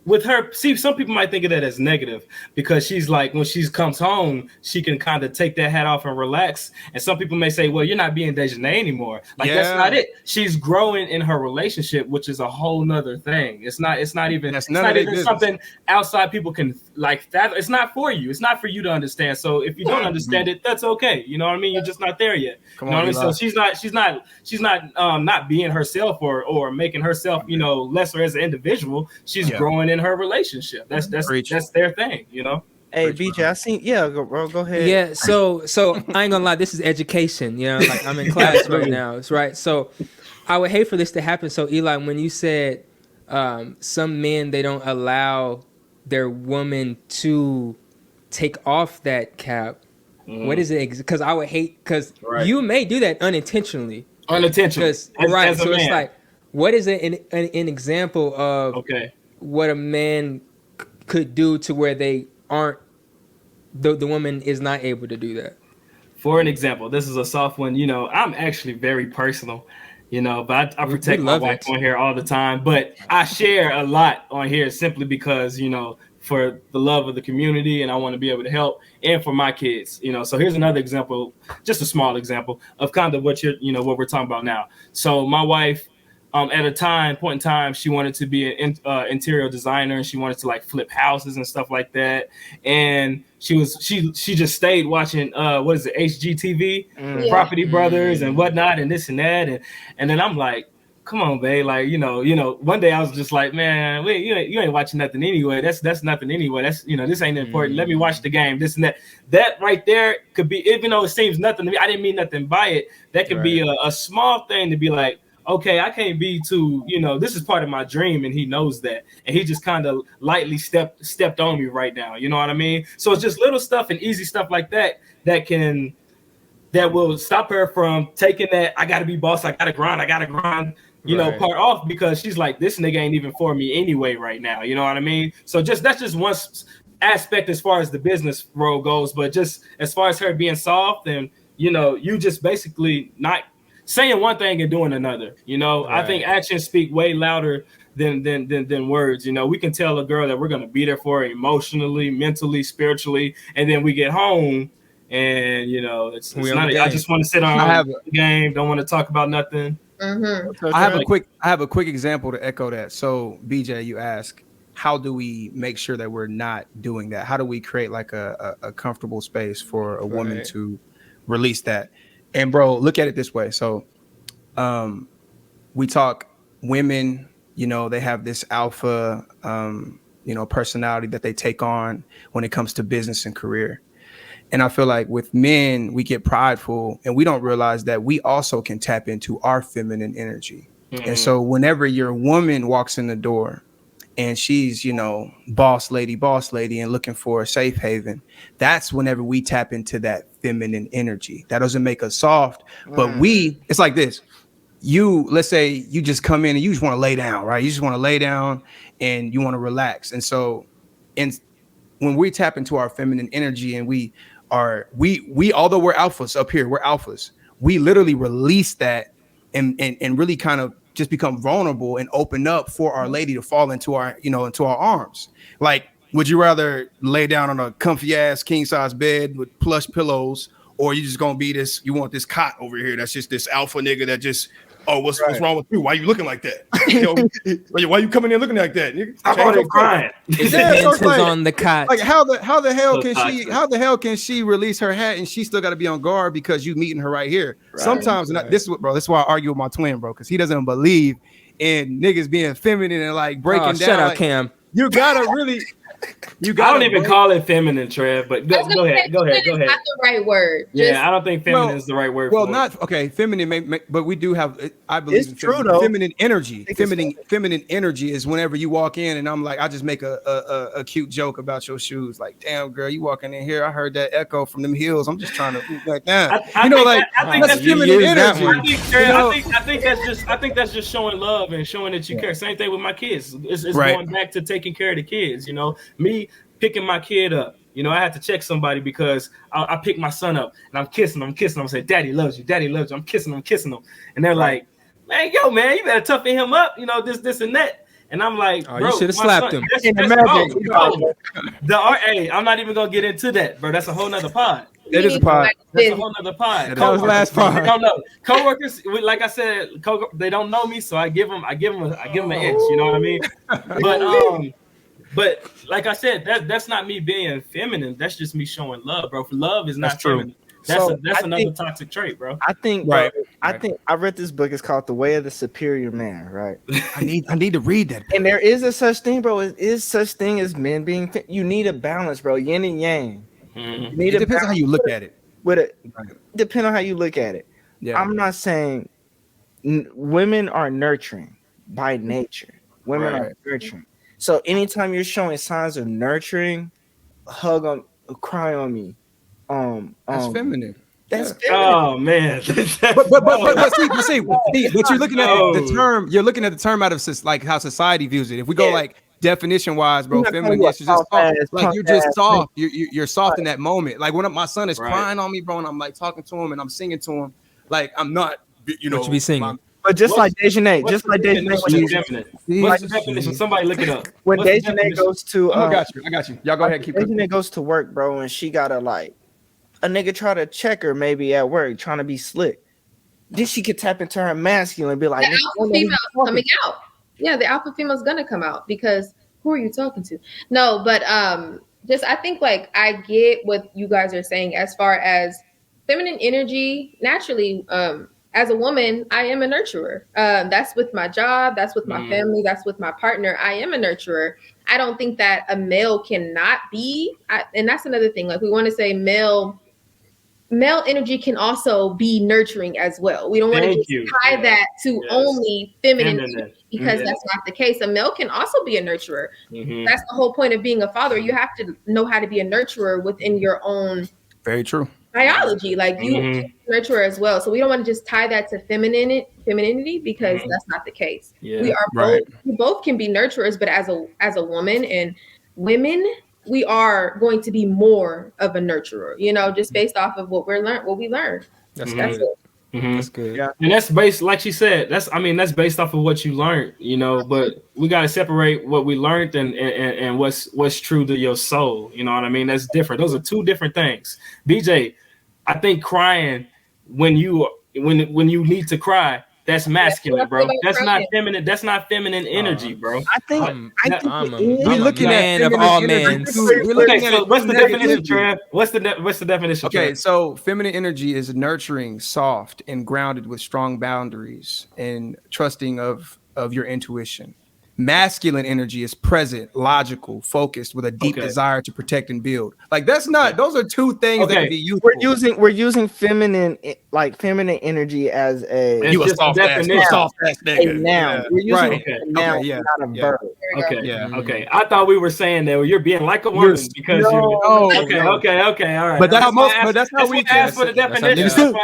With her, see, some people might think of that as negative because she's like, when she comes home, she can kind of take that hat off and relax. And some people may say, well, you're not being Dejanay anymore. That's not it. She's growing in her relationship, which is a whole nother thing. It's not even something outside people can like that. It's not for you. It's not for you to understand. So if you don't understand it, that's okay. You know what I mean? You're just not there yet. You know what I mean? So she's not being herself or making herself, lesser as an individual. She's growing in her relationship. That's their thing, Hey, BJ, I seen. Yeah, bro, go ahead. Yeah, so I ain't gonna lie. This is education. Like I'm in class right now. It's right. So I would hate for this to happen. So Eli, when you said some men they don't allow their woman to take off that cap, what is it? Because I would hate because you may do that unintentionally. Unintentionally, so it's like, what is an example of what a man could do to where they aren't the woman is not able to do that? For an example, this is a soft one. I'm actually very personal, but I protect my wife on here all the time. But I share a lot on here simply because, for the love of the community and I want to be able to help, and for my kids, So here's another example, just a small example of kind of what what we're talking about now. So my wife, at a point in time, she wanted to be an interior designer, and she wanted to like flip houses and stuff like that. And she just stayed watching what is it, HGTV, Property Brothers and whatnot, and this and that. And then I'm like, come on, babe, like one day I was just like, man, you ain't watching nothing anyway. That's nothing anyway. That's this ain't important. Let me watch the game. This and that. That right there could be, even though it seems nothing to me, I didn't mean nothing by it. That could be a small thing to be like, okay, I can't be too, this is part of my dream, and he knows that. And he just kind of lightly stepped on me right now. You know what I mean? So it's just little stuff and easy stuff like that that will stop her from taking that I gotta be boss, I gotta grind, part off, because she's like, this nigga ain't even for me anyway right now. You know what I mean? So that's just one aspect as far as the business role goes, but just as far as her being soft and, you just basically not saying one thing and doing another. I think actions speak way louder than words. We can tell a girl that we're gonna be there for her emotionally, mentally, spiritually, and then we get home and it's not. I just want to sit on the game. Don't want to talk about nothing. Mm-hmm. I have a quick example to echo that. So BJ, you ask, how do we make sure that we're not doing that? How do we create like a comfortable space for a woman to release that? And bro, look at it this way. So we talk women, they have this alpha, personality that they take on when it comes to business and career. And I feel like with men, we get prideful and we don't realize that we also can tap into our feminine energy. Mm-hmm. And so whenever your woman walks in the door and she's, boss lady and looking for a safe haven, that's whenever we tap into that feminine energy. That doesn't make us soft, but it's like this. Let's say you just come in and you just want to lay down, right? You just want to lay down and you want to relax. And so when we tap into our feminine energy and we although we're alphas up here, we're alphas, we literally release that and really kind of just become vulnerable and open up for our lady to fall into our arms. Like, would you rather lay down on a comfy ass king size bed with plush pillows, or you just gonna be you want this cot over here that's just this alpha nigga that just, what's wrong with you? Why you looking like that? Why you coming in looking like that? I'm already crying. On the cot. Like how the hell can she release her hat and she still got to be on guard because you meeting her right here? Right. Sometimes, and this is why I argue with my twin, bro, because he doesn't believe in niggas being feminine and like breaking down. Shut up, like, Cam. You gotta really. You I gotta don't even call it feminine, Trev. But go ahead. Not the right word. Yeah, I don't think feminine is the right word. Well, for not okay. Feminine, but we do have. I believe It's in true, feminine, though. feminine energy. Feminine energy is whenever you walk in, and I'm like, I just make a cute joke about your shoes. Like, damn, girl, you walking in here. I heard that echo from them hills. I'm just trying to like that. I think that's you feminine use that energy. one. I think that's just showing love and showing that you care. Same thing with my kids. It's Right. going back to taking care of the kids. You know, me picking my kid up. You know, I had to check somebody because I picked my son up and I'm kissing him. I'm saying, Daddy loves you. Daddy loves you. I'm kissing him. And they're like, man, yo, man, you better toughen him up. You know, this and that. And I'm like, bro, you should have slapped him. Hey, I'm not even gonna get into that, bro. That's a whole nother pod. That is a pod. That's a whole nother pod. That was last pod. They don't know. Coworkers, like I said, they don't know me, so I give them an inch. You know what I mean? But like I said, that's not me being feminine. That's just me showing love, bro. Love is not feminine. That's another toxic trait, bro. I think, Right. I think I read this book. It's called The Way of the Superior Man, right? I need to read that. And there is a such thing, bro. It is such thing as men being. You need a balance, bro. Yin and yang. Mm-hmm. You need It depends on how you look at it. With it, depending on how you look at it. Yeah. I'm not saying women are nurturing by nature. Women are nurturing. So anytime you're showing signs of nurturing, hug on, cry on me. That's feminine. That's feminine. Oh man. but see, you're looking at the term. You're looking at the term out of like how society views it. If we go like definition wise, bro, feminine is just soft. Like you're just soft. You're soft in that moment. Like when my son is crying on me, bro, and I'm like talking to him and I'm singing to him, like I'm not, you know, what you be singing. But just like Dejanay, what's the definition? Somebody look it up. When Dejanay goes to, I got you. Y'all go ahead. Keep Dejanay goes to work, bro, and she gotta like a nigga try to check her maybe at work, trying to be slick. Then she could tap into her masculine and be like, the alpha female coming out. Yeah, the alpha female's gonna come out because who are you talking to? No, but just I think like I get what you guys are saying as far as feminine energy. Naturally, as a woman, I am a nurturer. That's with my job. That's with my family. That's with my partner. I am a nurturer. I don't think that a male cannot be. And that's another thing. Like we want to say male energy can also be nurturing as well. We don't want to just tie that to only feminine energy because that's not the case. A male can also be a nurturer. That's the whole point of being a father. You have to know how to be a nurturer within your own very true biology. Like you nurturer as well. So we don't want to just tie that to femininity because that's not the case. We are both. We both can be nurturers, but as a woman and women, we are going to be more of a nurturer, you know, just based off of what we learned. That's it. That's good. Yeah. And that's based, like she said, that's based off of what you learned, you know, but we got to separate what we learned and what's true to your soul. You know what I mean? That's different. Those are two different things. BJ, I think crying when you need to cry, that's masculine, bro. That's not feminine. That's not feminine energy, bro. I think we're looking at of all men. Okay, so what's the definition, Trev? What's the definition? Okay, Trev? so feminine energy is nurturing, soft, and grounded with strong boundaries and trusting of your intuition. Masculine energy is present, logical, focused, with a deep desire to protect and build. Like that's not; those are two things that can be useful. We're using feminine energy as a you a soft ass nigga. Noun. We're using noun, not a verb. Okay. I thought we were saying that you're being like a woman because okay, all right. But that's how we ask for the definition.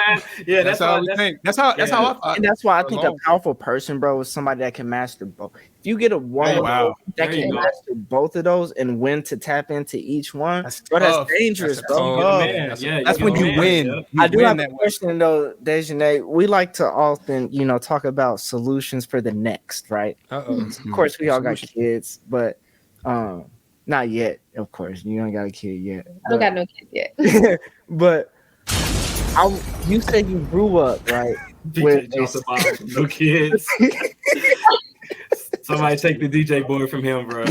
That's how we think. That's how I. And that's why I think a powerful person, bro, is somebody that can master both. If you get a woman that can master both of those and when to tap into each one, that's dangerous, bro. That's when you win. I do have a question though, Dejanay. We like to often, talk about solutions for the next, right? Of course, we all got kids, but not yet. Of course, you don't got a kid yet. I don't got no kids yet. But you said you grew up right with no kids. Somebody take the DJ board from him, bro.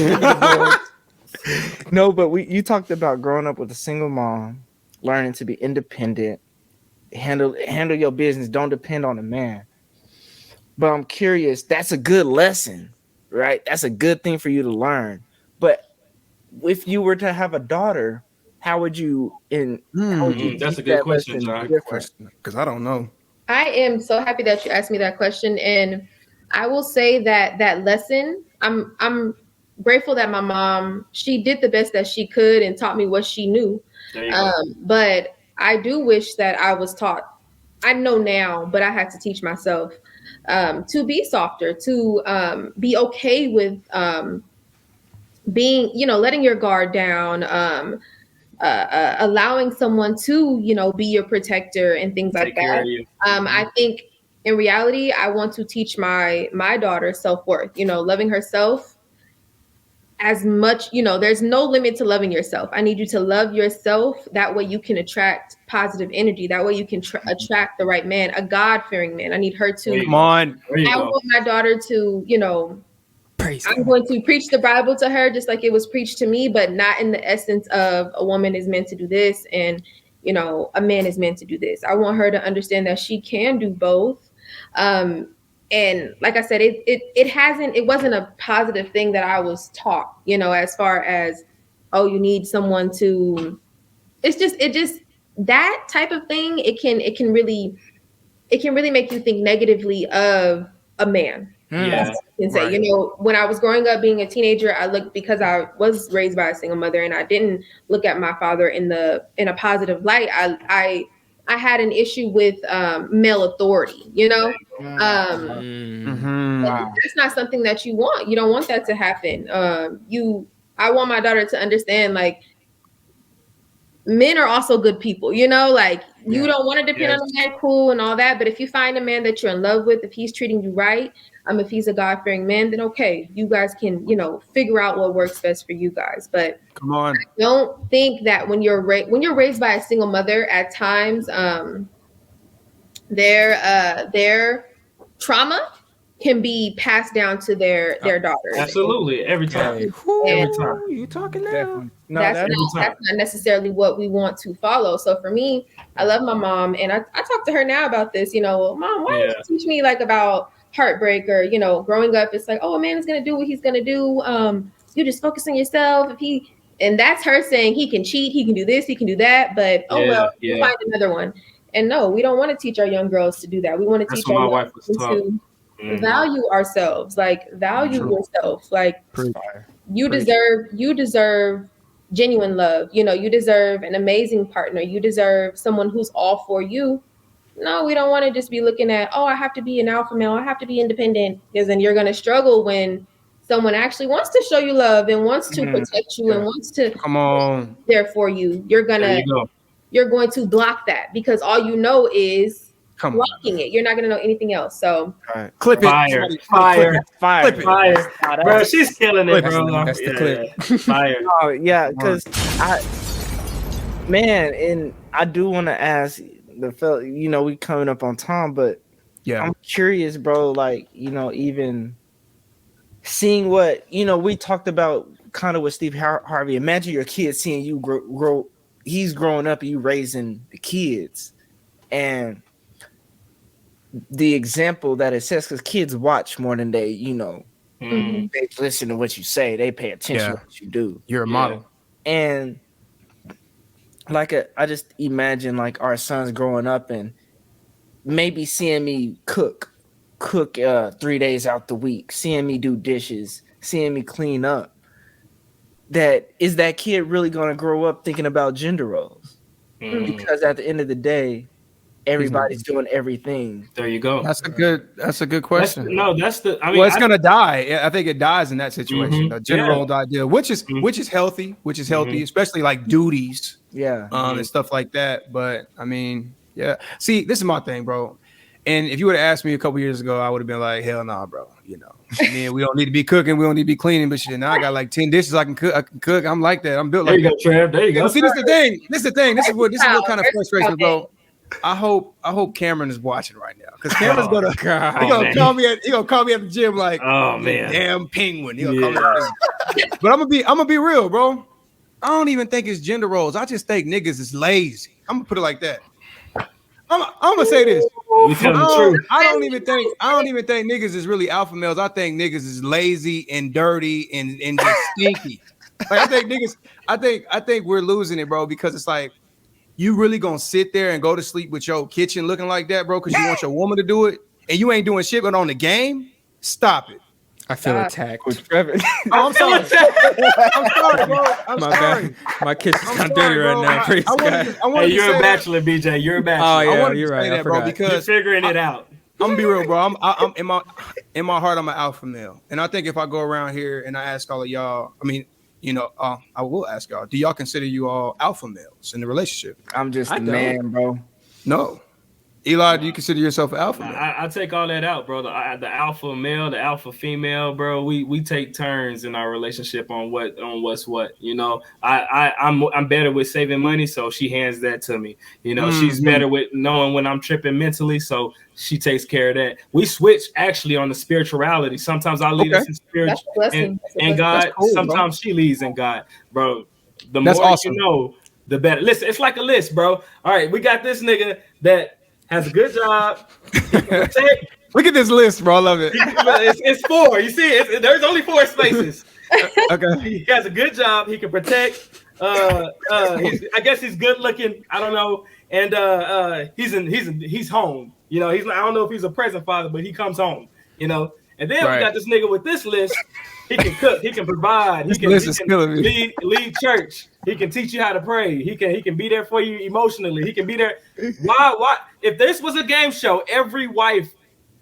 No, but you talked about growing up with a single mom, learning to be independent, handle your business, don't depend on a man. But I'm curious, that's a good lesson, right? That's a good thing for you to learn. But if you were to have a daughter, how would you That's teach a good that question, lesson John. different? Because I don't know. I am so happy that you asked me that question, and I will say that that lesson, I'm grateful that my mom, she did the best that she could and taught me what she knew. There you go. But I do wish that I was taught. I know now, but I had to teach myself to be softer, to be okay with being, letting your guard down. Allowing someone to, be your protector and things like Take care that. of you. I think in reality, I want to teach my daughter self-worth, loving herself as much, there's no limit to loving yourself. I need you to love yourself. That way you can attract positive energy. That way you can attract the right man, a God-fearing man. I need her to, Come on. There you I go. want my daughter to, Praise I'm God. going to preach the Bible to her just like it was preached to me, but not in the essence of a woman is meant to do this and a man is meant to do this. I want her to understand that she can do both. And like I said, it wasn't a positive thing that I was taught, as far as, oh, you need someone to, it just that type of thing, it can really make you think negatively of a man. Yeah. Can say, Right. when I was growing up being a teenager, I looked, because I was raised by a single mother and I didn't look at my father in a positive light. I had an issue with male authority, Mm-hmm. It's not something that you want. You don't want that to happen. I want my daughter to understand, like, men are also good people, like, you don't want to depend on a man, cool, and all that. But if you find a man that you're in love with, if he's treating you right, if he's a God-fearing man, then okay, you guys can, figure out what works best for you guys. But Come on. don't think that when you're raised by a single mother, at times, their trauma can be passed down to their daughters. Absolutely. Every time. Every time. You talking now? Definitely. No, That's that not necessarily what we want to follow. So for me, I love my mom, and I talk to her now about this. Mom, why don't you teach me like about heartbreak, or growing up? It's like, oh, a man is gonna do what he's gonna do. You just focus on yourself. And that's her saying he can cheat, he can do this, he can do that, but we'll find another one. And no, we don't want to teach our young girls to do that. We want to teach our young girls to value ourselves, like value yourself, like you deserve genuine love. You deserve an amazing partner. You deserve someone who's all for you. No, we don't want to just be looking at, oh, I have to be an alpha male, I have to be independent, because then you're going to struggle when someone actually wants to show you love and wants to protect you and wants to Come on. be there for you. You're going to block that because all you know is blocking it. You're not going to know anything else. So clip Fire. it. Fire. fire. Clip it. Fire. Bro, she's killing it, bro. That's the clip. Fire. Oh yeah, because and I do want to ask the fellow. We coming up on time, but Yeah. I'm curious, bro. Like, even seeing what we talked about, kind of with Steve Harvey. Imagine your kid seeing you grow. He's growing up, and you raising the kids, and the example that it says, because kids watch more than they, they listen to what you say. They pay attention to what you do. You're a model. And like I just imagine like our sons growing up and maybe seeing me cook 3 days out the week, seeing me do dishes, seeing me clean up. That kid really going to grow up thinking about gender roles? Because at the end of the day, everybody's doing everything. There you go. That's a good question. It's gonna die. I think it dies in that situation. The general idea, which is healthy, especially like duties, and stuff like that. But I mean, see, this is my thing, bro. And if you would have asked me a couple years ago, I would have been like, hell nah, bro. Man, we don't need to be cooking, we don't need to be cleaning, but shit, now I got like 10 dishes I can cook. I'm like that. I'm built like that. There you go, Trev. There you go. See, this is the thing. This is what kind of frustrates me, bro. I hope Cameron is watching right now, because Cameron's gonna call me at the gym like, oh man, damn penguin. Call me but I'm gonna be real, bro. I don't even think it's gender roles. I just think niggas is lazy. I'm gonna put it like that. I'm gonna say this. We telling the truth. I don't even think niggas is really alpha males. I think niggas is lazy and dirty and just stinky. Like I think we're losing it, bro, because it's like you really gonna sit there and go to sleep with your kitchen looking like that, bro, because you want your woman to do it and you ain't doing shit but on the game. Stop it. I feel attacked. I'm sorry. I'm sorry, bro. I'm sorry. My kitchen's kind of dirty right now. Praise God. Hey, you're a bachelor, BJ. You're a bachelor. Oh yeah, I wanted you're to right. say I that, bro, forgot. because You're figuring it out. I'm gonna be real, bro. I'm in my heart, I'm an alpha male, and I think if I go around here and I ask all of y'all, I mean, you know, I will ask y'all, do y'all consider you all alpha males in the relationship? I'm just a don't. man, bro. No. Eli, do you consider yourself an alpha male? I take all that out, bro. The alpha male, the alpha female, bro. We take turns in our relationship on what's what. You know, I'm better with saving money, so she hands that to me. You know, she's better with knowing when I'm tripping mentally, so she takes care of that. We switch actually on the spirituality. Sometimes I lead us in spirit and God. Cool, sometimes she leads in God, bro. The That's more awesome. you know, the better. Listen, it's like a list, bro. All right, we got this nigga that has a good job. He can protect. Look at this list, bro. I love it. It's 4. You see, there's only 4 spaces. Okay. He has a good job. He can protect. I guess he's good looking. I don't know. And he's home. You know, I don't know if he's a present father, but he comes home. You know. And then we got this nigga with this list. He can cook. He can provide. He can lead church. He can teach you how to pray. He can be there for you emotionally. He can be there. Why? If this was a game show, every wife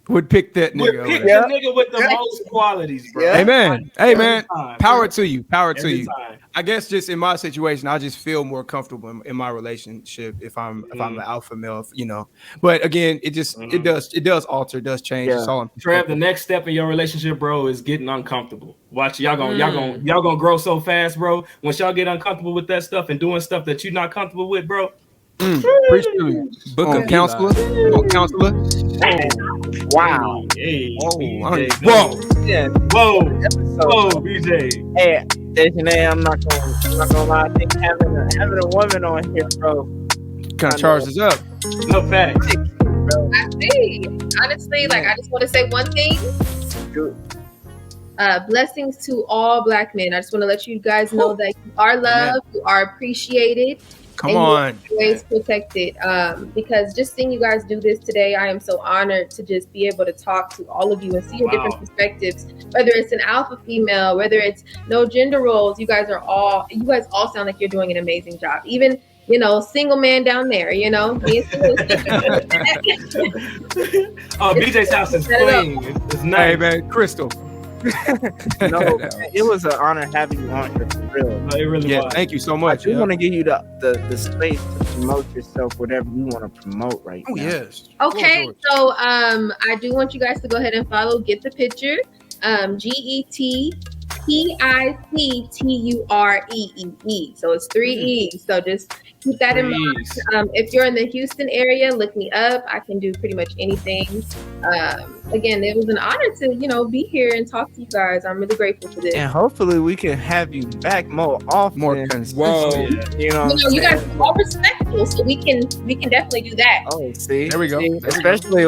would pick that nigga. Would pick the nigga with the most qualities, bro. Yeah. Amen. Hey, man. Power to you. Power to Every you. time. I guess just in my situation, I just feel more comfortable in my relationship if I'm an alpha male, you know. But again, it just it does alter, it does change. Yeah. It's all Trev, the next step in your relationship, bro, is getting uncomfortable. Watch y'all gonna grow so fast, bro. Once y'all get uncomfortable with that stuff and doing stuff that you're not comfortable with, bro. Appreciate you. Book of counselor. Counselor. Wow. Hey, whoa. Yeah. Whoa, BJ. Hey, Dejanay, I'm not gonna lie. I think having a woman on here, bro, kind of charges up. No facts. I see. Honestly, like I just want to say one thing. Blessings to all Black men. I just want to let you guys know that you are loved, you are appreciated. Come on. Always protected. Because just seeing you guys do this today, I am so honored to just be able to talk to all of you and see your different perspectives. Whether it's an alpha female, whether it's no gender roles, you guys all sound like you're doing an amazing job. Even single man down there, Oh, BJ's house is clean. It's nice. Hey, man, Crystal. No, it was an honor having you on here for real. No, it really was. Thank you so much. We want to give you the space to promote yourself, whatever you want to promote right now. Yes. Okay, so I do want you guys to go ahead and follow Get the Picture. GETPICTUREEE. So it's 3 E's. So just keep that in mind. If you're in the Houston area, look me up. I can do pretty much anything. Again, it was an honor to be here and talk to you guys. I'm really grateful for this. And hopefully we can have you back more often. More consistent. You guys are all respectful, so we can definitely do that. Oh, see, there we go. Especially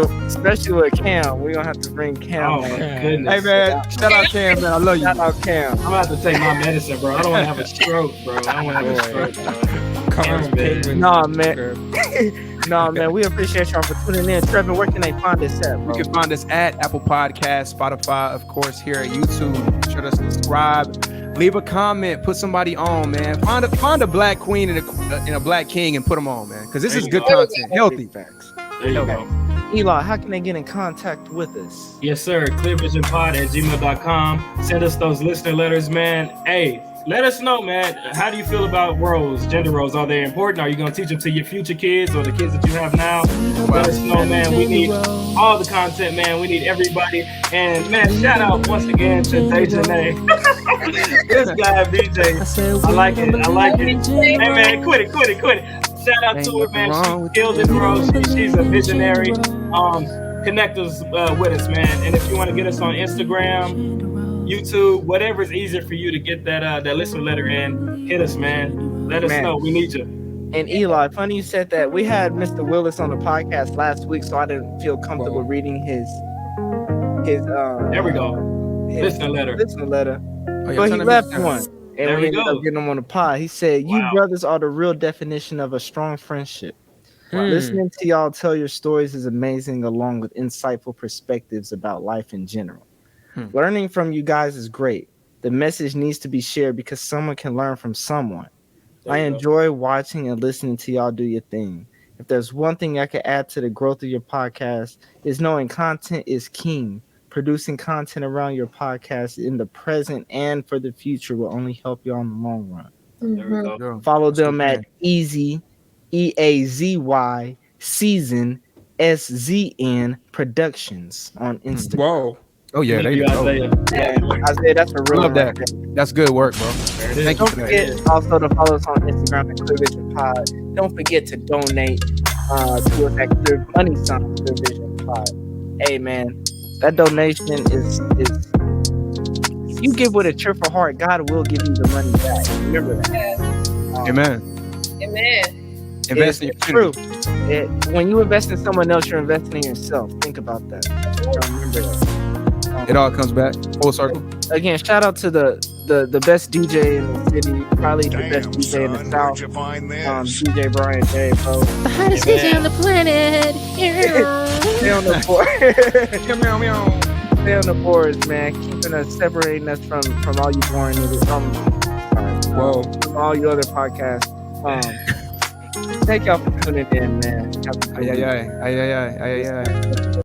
with Cam, we're gonna have to bring Cam. Oh my goodness. Hey man, shout out Cam, man. I love you. Shout out Cam. I'm about to take my medicine, bro. I don't want to have a stroke, bro. I don't want to have a stroke, bro. Nah, man. We appreciate y'all for tuning in. Trevor, where can they find us at, bro? You can find us at Apple Podcasts, Spotify, of course, here at YouTube. Be sure to subscribe, leave a comment, put somebody on, man. Find a Black queen and a Black king and put them on, man. Because this is good content, healthy facts. There you go. Eli, how can they get in contact with us? Yes, sir. clearvisionpod@gmail.com. Send us those listener letters, man. Hey, let us know, man. How do you feel about roles, gender roles? Are they important? Are you going to teach them to your future kids or the kids that you have now? Let us know, man. We need all the content, man. We need everybody. And, man, shout out once again to Dejanay. This guy, BJ. I like it. Hey, man, quit it. Shout out to her, man. She killed it, bro. She's a visionary. Connect us with us, man. And if you want to get us on Instagram, YouTube, whatever is easier for you to get that listener letter in, hit us, man. Let us know. We need you. And Eli, funny you said that. We had Mr. Willis on the podcast last week, so I didn't feel comfortable reading his There we go. Listener letter. Oh, yeah, But he turn that left music down. one. And There we we ended go. up getting him on the pod. He said, "You Wow. brothers are the real definition of a strong friendship. Listening to y'all tell your stories is amazing, along with insightful perspectives about life in general. Learning from you guys is great. The message needs to be shared because someone can learn from someone. I enjoy watching and listening to y'all do your thing. If there's one thing I could add to the growth of your podcast, is knowing content is king. Producing content around your podcast in the present and for the future will only help you on the long run. There we go. Yo, Follow that's good, them at man. Easy EAZY Season SZN Productions on Instagram. Whoa. Oh yeah, Thank there you, you go. Isaiah. Isaiah, that's a real Love one right that. there. That's good work, bro. There it is. Thank you Don't for that. forget also to follow us on Instagram at Clear Vision Pod. Don't forget to donate to us at Clear Money Sign Clear Vision Pod. Hey man, that donation is if you give with a cheerful heart, God will give you the money back. Remember that. Amen. Amen. Invest in your It's true. community. When you invest in someone else, you're investing in yourself. Think about that. Remember that. It all comes back full circle. Again, shout out to the best DJ in the city, probably the best DJ in the South. DJ Brian J, bro. The hottest DJ on the planet. Stay on the board. Stay on the boards, man. Keeping us, separating us from all you boring niggas. From all you other podcasts. Thank y'all for tuning in, man. Ay, ay, ay, ay, ay, ay, ay, ay.